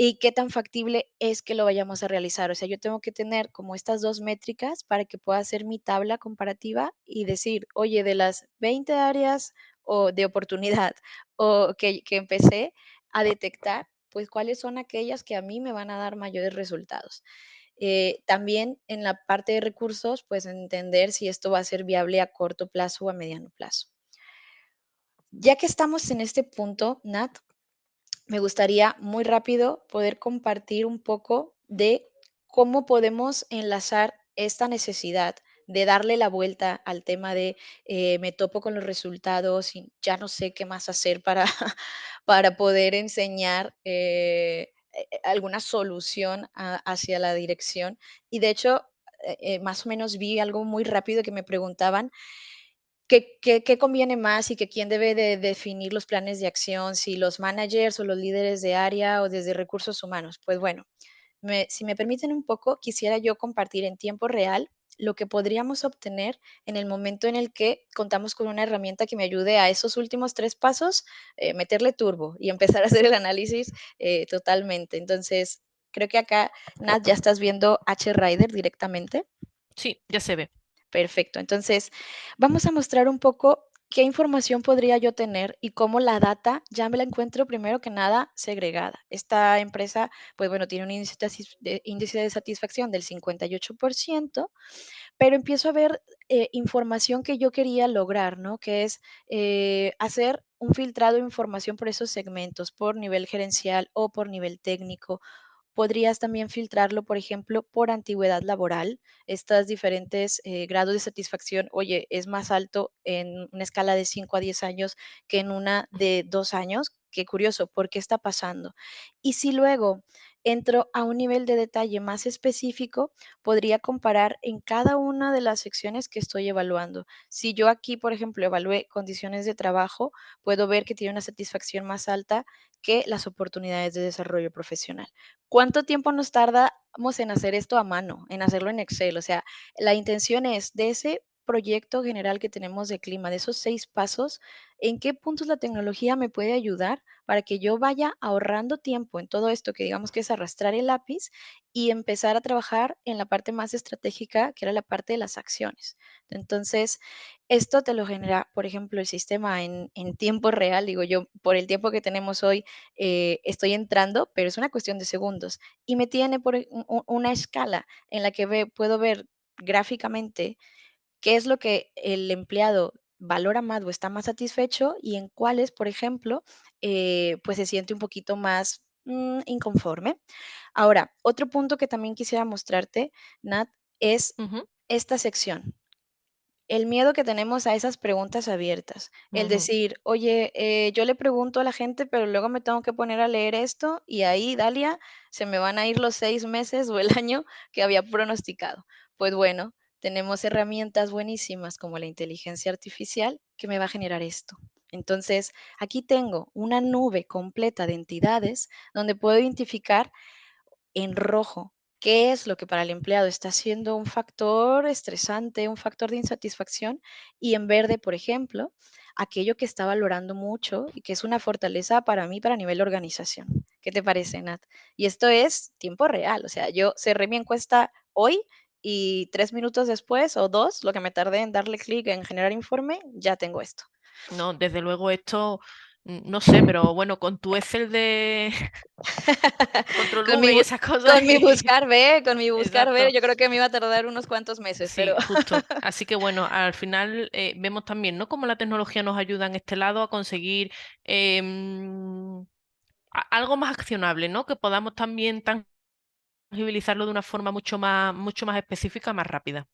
¿Y qué tan factible es que lo vayamos a realizar? O sea, yo tengo que tener como estas 2 métricas para que pueda hacer mi tabla comparativa y decir, oye, de las 20 áreas o de oportunidad o que empecé a detectar, pues cuáles son aquellas que a mí me van a dar mayores resultados. También en la parte de recursos, pues entender si esto va a ser viable a corto plazo o a mediano plazo. Ya que estamos en este punto, Nat, me gustaría muy rápido poder compartir un poco de cómo podemos enlazar esta necesidad de darle la vuelta al tema de me topo con los resultados y ya no sé qué más hacer para, para poder enseñar alguna solución hacia la dirección. Y de hecho, más o menos vi algo muy rápido que me preguntaban ¿qué conviene más y que quién debe de definir los planes de acción? ¿Si los managers o los líderes de área o desde recursos humanos? Pues bueno, si me permiten un poco, quisiera yo compartir en tiempo real lo que podríamos obtener en el momento en el que contamos con una herramienta que me ayude a esos últimos 3 pasos, meterle turbo y empezar a hacer el análisis, totalmente. Entonces, creo que acá, Nat, ya estás viendo H-Rider directamente. Sí, ya se ve. Perfecto. Entonces, vamos a mostrar un poco qué información podría yo tener y cómo la data ya me la encuentro primero que nada segregada. Esta empresa, pues bueno, tiene un índice de satisfacción del 58%, pero empiezo a ver información que yo quería lograr, ¿no? Que es hacer un filtrado de información por esos segmentos, por nivel gerencial o por nivel técnico. Podrías también filtrarlo, por ejemplo, por antigüedad laboral. Estas diferentes grados de satisfacción, oye, es más alto en una escala de 5 a 10 años que en una de 2 años. Qué curioso, ¿por qué está pasando? Y si luego entro a un nivel de detalle más específico, podría comparar en cada una de las secciones que estoy evaluando. Si yo aquí, por ejemplo, evalué condiciones de trabajo, puedo ver que tiene una satisfacción más alta que las oportunidades de desarrollo profesional. ¿Cuánto tiempo nos tardamos en hacer esto a mano, en hacerlo en Excel? O sea, la intención es de ese proyecto general que tenemos de clima, de esos 6 pasos, ¿en qué puntos la tecnología me puede ayudar para que yo vaya ahorrando tiempo en todo esto que digamos que es arrastrar el lápiz y empezar a trabajar en la parte más estratégica, que era la parte de las acciones? Entonces, esto te lo genera, por ejemplo, el sistema en tiempo real, digo yo, por el tiempo que tenemos hoy, estoy entrando, pero es una cuestión de segundos. Y me tiene por una escala en la que puedo ver gráficamente qué es lo que el empleado valora más o está más satisfecho y en cuáles, por ejemplo, pues se siente un poquito más inconforme. Ahora, otro punto que también quisiera mostrarte, Nat, es Ujú, esta sección. El miedo que tenemos a esas preguntas abiertas, el ujú. decir: "Oye, yo le pregunto a la gente, pero luego me tengo que poner a leer esto, y ahí, Dalia, se me van a ir los 6 meses o el año que había pronosticado". Pues bueno, tenemos herramientas buenísimas como la inteligencia artificial que me va a generar esto. Entonces, aquí tengo una nube completa de entidades donde puedo identificar en rojo, ¿qué es lo que para el empleado está siendo un factor estresante, un factor de insatisfacción? Y en verde, por ejemplo, aquello que está valorando mucho y que es una fortaleza para mí, para nivel de organización. ¿Qué te parece, Nat? Y esto es tiempo real, o sea, yo cerré mi encuesta hoy y 3 minutos después o dos, lo que me tardé en darle clic en generar informe, ya tengo esto. No, desde luego esto, no sé, pero bueno, con tu Excel de control Con mi V y bu esas cosas con mi buscar B, con mi buscar B, exacto. yo creo que me iba a tardar unos cuantos meses, pero Sí, justo. Así que bueno, al final vemos también, ¿no? Cómo la tecnología nos ayuda en este lado a conseguir algo más accionable, ¿no? Que podamos también tangibilizarlo de una forma mucho más específica, más rápida.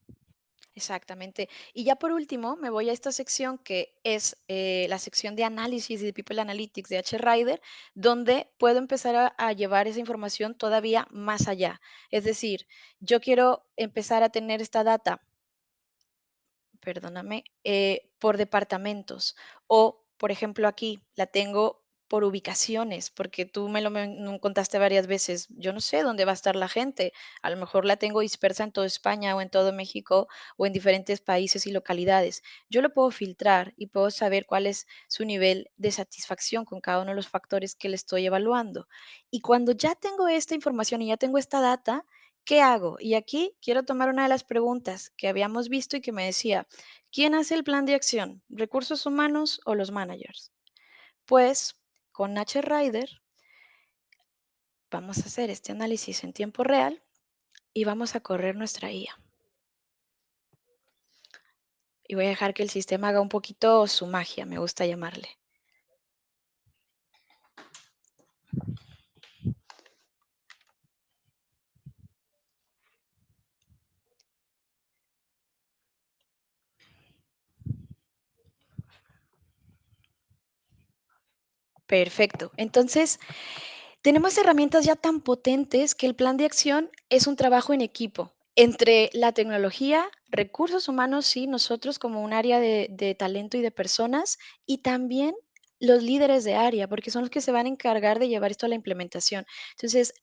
exactamente. Y ya por último, me voy a esta sección que es la sección de análisis y de People Analytics de H-Rider, donde puedo empezar a llevar esa información todavía más allá. Es decir, yo quiero empezar a tener esta data, perdóname, por departamentos o, por ejemplo, aquí la tengo por ubicaciones, porque tú me contaste varias veces, yo no sé dónde va a estar la gente, a lo mejor la tengo dispersa en toda España o en todo México o en diferentes países y localidades. Yo lo puedo filtrar y puedo saber cuál es su nivel de satisfacción con cada uno de los factores que le estoy evaluando. Y cuando ya tengo esta información y ya tengo esta data, ¿qué hago? Y aquí quiero tomar una de las preguntas que habíamos visto y que me decía, ¿quién hace el plan de acción? ¿Recursos humanos o los managers? Pues con H-Rider vamos a hacer este análisis en tiempo real y vamos a correr nuestra IA. Y voy a dejar que el sistema haga un poquito su magia, me gusta llamarle. Perfecto. Entonces, tenemos herramientas ya tan potentes que el plan de acción es un trabajo en equipo entre la tecnología, recursos humanos, sí, nosotros como un área de talento y de personas, y también los líderes de área, porque son los que se van a encargar de llevar esto a la implementación. Entonces,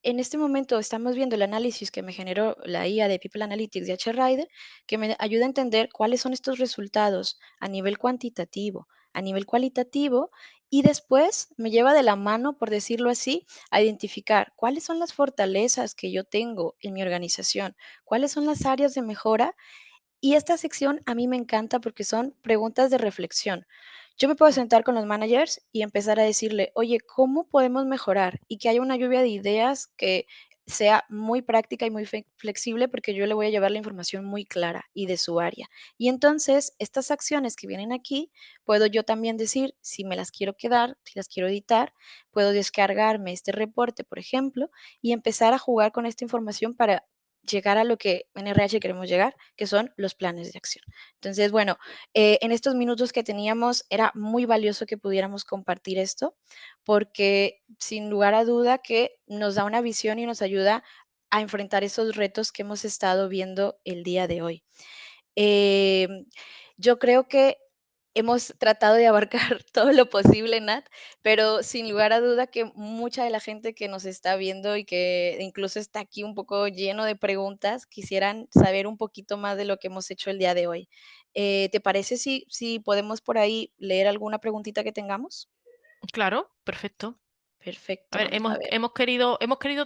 en este momento estamos viendo el análisis que me generó la IA de People Analytics de HRider, que me ayuda a entender cuáles son estos resultados a nivel cuantitativo, a nivel cualitativo, y después me lleva de la mano, por decirlo así, a identificar cuáles son las fortalezas que yo tengo en mi organización, cuáles son las áreas de mejora, y esta sección a mí me encanta porque son preguntas de reflexión. Yo me puedo sentar con los managers y empezar a decirle, oye, ¿cómo podemos mejorar? Y que haya una lluvia de ideas que sea muy práctica y muy flexible porque yo le voy a llevar la información muy clara y de su área. Y entonces, estas acciones que vienen aquí, puedo yo también decir si me las quiero quedar, si las quiero editar, puedo descargarme este reporte, por ejemplo, y empezar a jugar con esta información para llegar a lo que en RH queremos llegar, que son los planes de acción. Entonces, bueno, en estos minutos que teníamos era muy valioso que pudiéramos compartir esto, porque sin lugar a duda que nos da una visión y nos ayuda a enfrentar esos retos que hemos estado viendo el día de hoy. Em, yo creo que hemos tratado de abarcar todo lo posible, Nat, pero sin lugar a duda que mucha de la gente que nos está viendo y que incluso está aquí un poco lleno de preguntas, quisieran saber un poquito más de lo que hemos hecho el día de hoy. ¿Te parece si podemos por ahí leer alguna preguntita que tengamos? Claro, perfecto. A Perfecto, ver, vamos a ver. hemos querido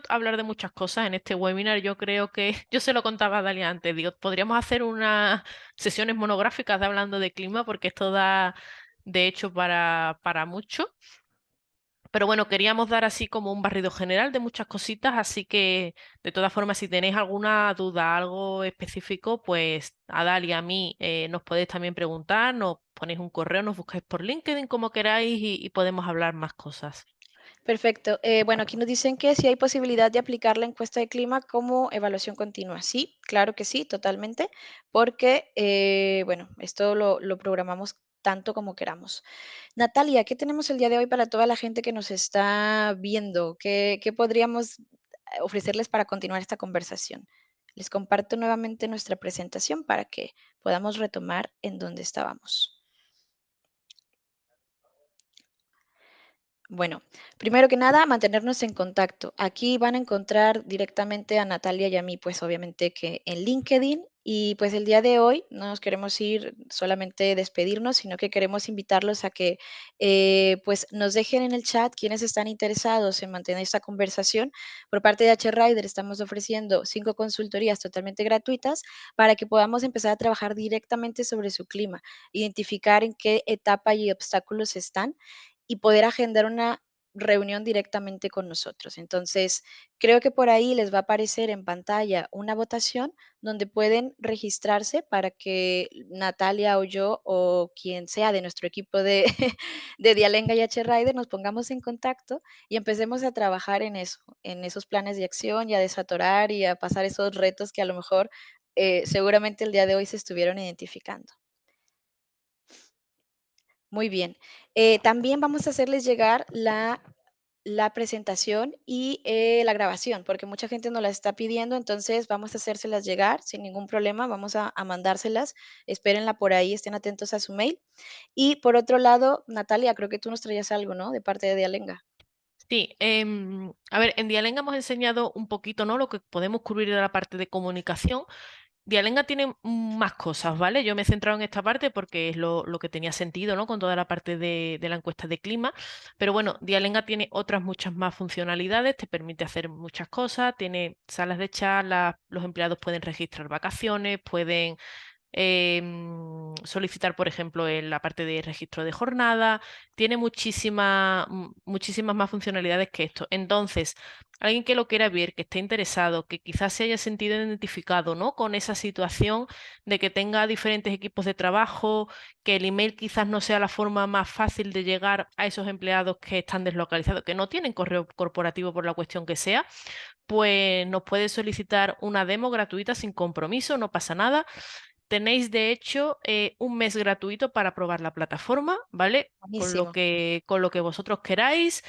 hablar de muchas cosas en este webinar. Yo creo que, yo se lo contaba a Dalia antes, digo, podríamos hacer unas sesiones monográficas de hablando de clima porque esto da, de hecho, para mucho. Pero bueno, queríamos dar así como un barrido general de muchas cositas, así que de todas formas, si tenéis alguna duda, algo específico, pues a Dalia y a mí nos podéis también preguntar, nos ponéis un correo, nos buscáis por LinkedIn como queráis y podemos hablar más cosas. Perfecto. Bueno, aquí nos dicen que si hay posibilidad de aplicar la encuesta de clima como evaluación continua. Sí, claro que sí, totalmente, porque, bueno, esto lo programamos tanto como queramos. Natalia, ¿qué tenemos el día de hoy para toda la gente que nos está viendo? ¿Qué podríamos ofrecerles para continuar esta conversación? Les comparto nuevamente nuestra presentación para que podamos retomar en donde estábamos. Bueno, primero que nada, mantenernos en contacto. Aquí van a encontrar directamente a Natalia y a mí, pues obviamente que en LinkedIn. Y pues el día de hoy no nos queremos ir solamente despedirnos, sino que queremos invitarlos a que pues nos dejen en el chat quienes están interesados en mantener esta conversación. Por parte de HRider estamos ofreciendo 5 consultorías totalmente gratuitas para que podamos empezar a trabajar directamente sobre su clima, identificar en qué etapa y obstáculos están y poder agendar una reunión directamente con nosotros. Entonces, creo que por ahí les va a aparecer en pantalla una votación donde pueden registrarse para que Natalia o yo o quien sea de nuestro equipo de, de Dialenga y H-Rider nos pongamos en contacto y empecemos a trabajar en eso, en esos planes de acción y a desatorar y a pasar esos retos que a lo mejor seguramente el día de hoy se estuvieron identificando. Muy bien. También vamos a hacerles llegar la presentación y la grabación, porque mucha gente nos la está pidiendo, entonces vamos a hacérselas llegar sin ningún problema, vamos a mandárselas, espérenla por ahí, estén atentos a su mail. Y por otro lado, Natalia, creo que tú nos traías algo, ¿no? De parte de Dialenga. Sí, a ver, en Dialenga hemos enseñado un poquito, ¿no? Lo que podemos cubrir de la parte de comunicación. Dialenga tiene más cosas, ¿vale? Yo me he centrado en esta parte porque es lo que tenía sentido, ¿no? Con toda la parte de la encuesta de clima. Pero bueno, Dialenga tiene otras muchas más funcionalidades, te permite hacer muchas cosas, tiene salas de charlas, los empleados pueden registrar vacaciones, pueden solicitar, por ejemplo, en la parte de registro de jornada. Tiene muchísimas más funcionalidades que esto. Entonces, alguien que lo quiera ver, que esté interesado, que quizás se haya sentido identificado, ¿no? Con esa situación de que tenga diferentes equipos de trabajo, que el email quizás no sea la forma más fácil de llegar a esos empleados que están deslocalizados, que no tienen correo corporativo por la cuestión que sea, pues nos puede solicitar una demo gratuita sin compromiso, no pasa nada. Tenéis, de hecho, un mes gratuito para probar la plataforma, ¿vale? Buenísimo. Con lo que vosotros queráis,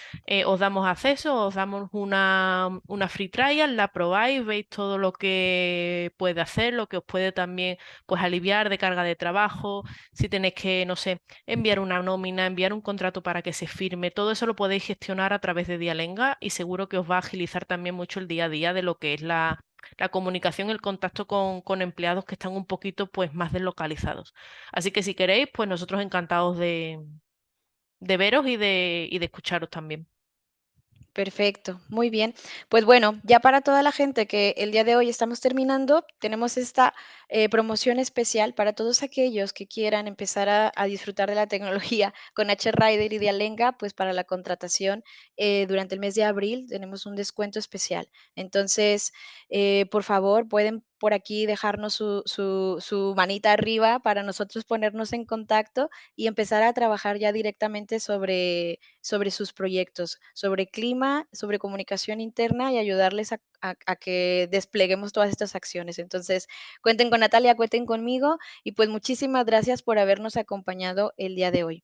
os damos acceso, os damos una free trial, la probáis, veis todo lo que puede hacer, lo que os puede también pues, aliviar de carga de trabajo, si tenéis que, no sé, enviar una nómina, enviar un contrato para que se firme, todo eso lo podéis gestionar a través de Dialenga y seguro que os va a agilizar también mucho el día a día de lo que es la comunicación, el contacto con empleados que están un poquito pues más deslocalizados. Así que si queréis, pues nosotros encantados de veros y de escucharos también. Perfecto, muy bien. Pues bueno, ya para toda la gente que el día de hoy estamos terminando, tenemos esta promoción especial para todos aquellos que quieran empezar a disfrutar de la tecnología con H-Rider y Dialenga, pues para la contratación durante el mes de abril tenemos un descuento especial. Entonces, por favor, pueden por aquí dejarnos su manita arriba para nosotros ponernos en contacto y empezar a trabajar ya directamente sobre sus proyectos, sobre clima, sobre comunicación interna y ayudarles a que despleguemos todas estas acciones. Entonces, cuenten con Natalia, cuenten conmigo y pues muchísimas gracias por habernos acompañado el día de hoy.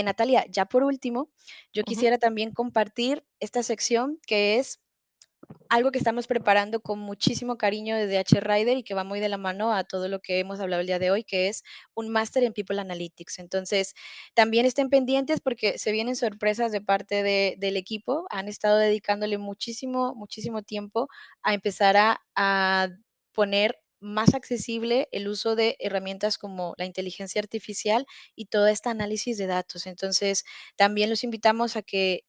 Natalia, ya por último, yo Ujú. quisiera también compartir esta sección que es algo que estamos preparando con muchísimo cariño desde H-Rider y que va muy de la mano a todo lo que hemos hablado el día de hoy, que es un máster en People Analytics. Entonces, también estén pendientes porque se vienen sorpresas de parte del equipo. Han estado dedicándole muchísimo, muchísimo tiempo a empezar a poner más accesible el uso de herramientas como la inteligencia artificial y todo este análisis de datos. Entonces, también los invitamos a que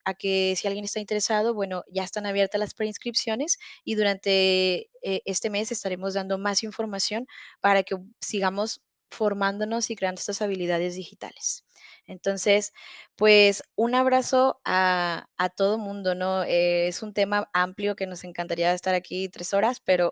si alguien está interesado, bueno, ya están abiertas las preinscripciones y durante este mes estaremos dando más información para que sigamos formándonos y creando estas habilidades digitales. Entonces, pues un abrazo a todo mundo, ¿no? Es un tema amplio que nos encantaría estar aquí 3 horas, pero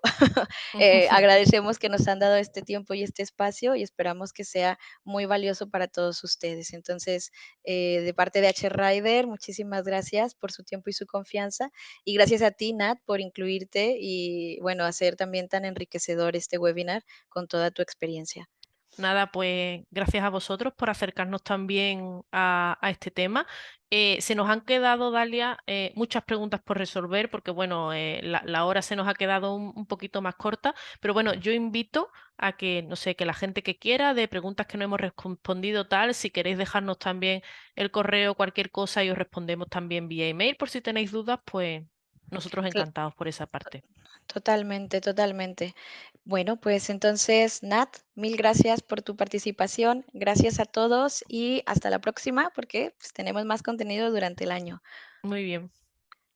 agradecemos que nos han dado este tiempo y este espacio y esperamos que sea muy valioso para todos ustedes. Entonces, de parte de H. Rider, muchísimas gracias por su tiempo y su confianza. Y gracias a ti, Nat, por incluirte y, bueno, hacer también tan enriquecedor este webinar con toda tu experiencia. Nada, pues gracias a vosotros por acercarnos también a este tema. Se nos han quedado, Dalia, muchas preguntas por resolver porque, bueno, la hora se nos ha quedado un poquito más corta, pero bueno, yo invito a que, no sé, que la gente que quiera, de preguntas que no hemos respondido tal, si queréis dejarnos también el correo, cualquier cosa y os respondemos también vía email por si tenéis dudas, pues nosotros Cla- encantados por esa parte. Totalmente, totalmente. Bueno, pues entonces, Nat, mil gracias por tu participación. Gracias a todos y hasta la próxima porque pues, tenemos más contenido durante el año. Muy bien.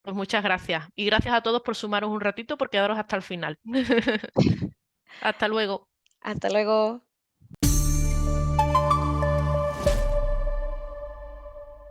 Pues muchas gracias. Y gracias a todos por sumaros un ratito por quedaros hasta el final. Hasta luego. Hasta luego.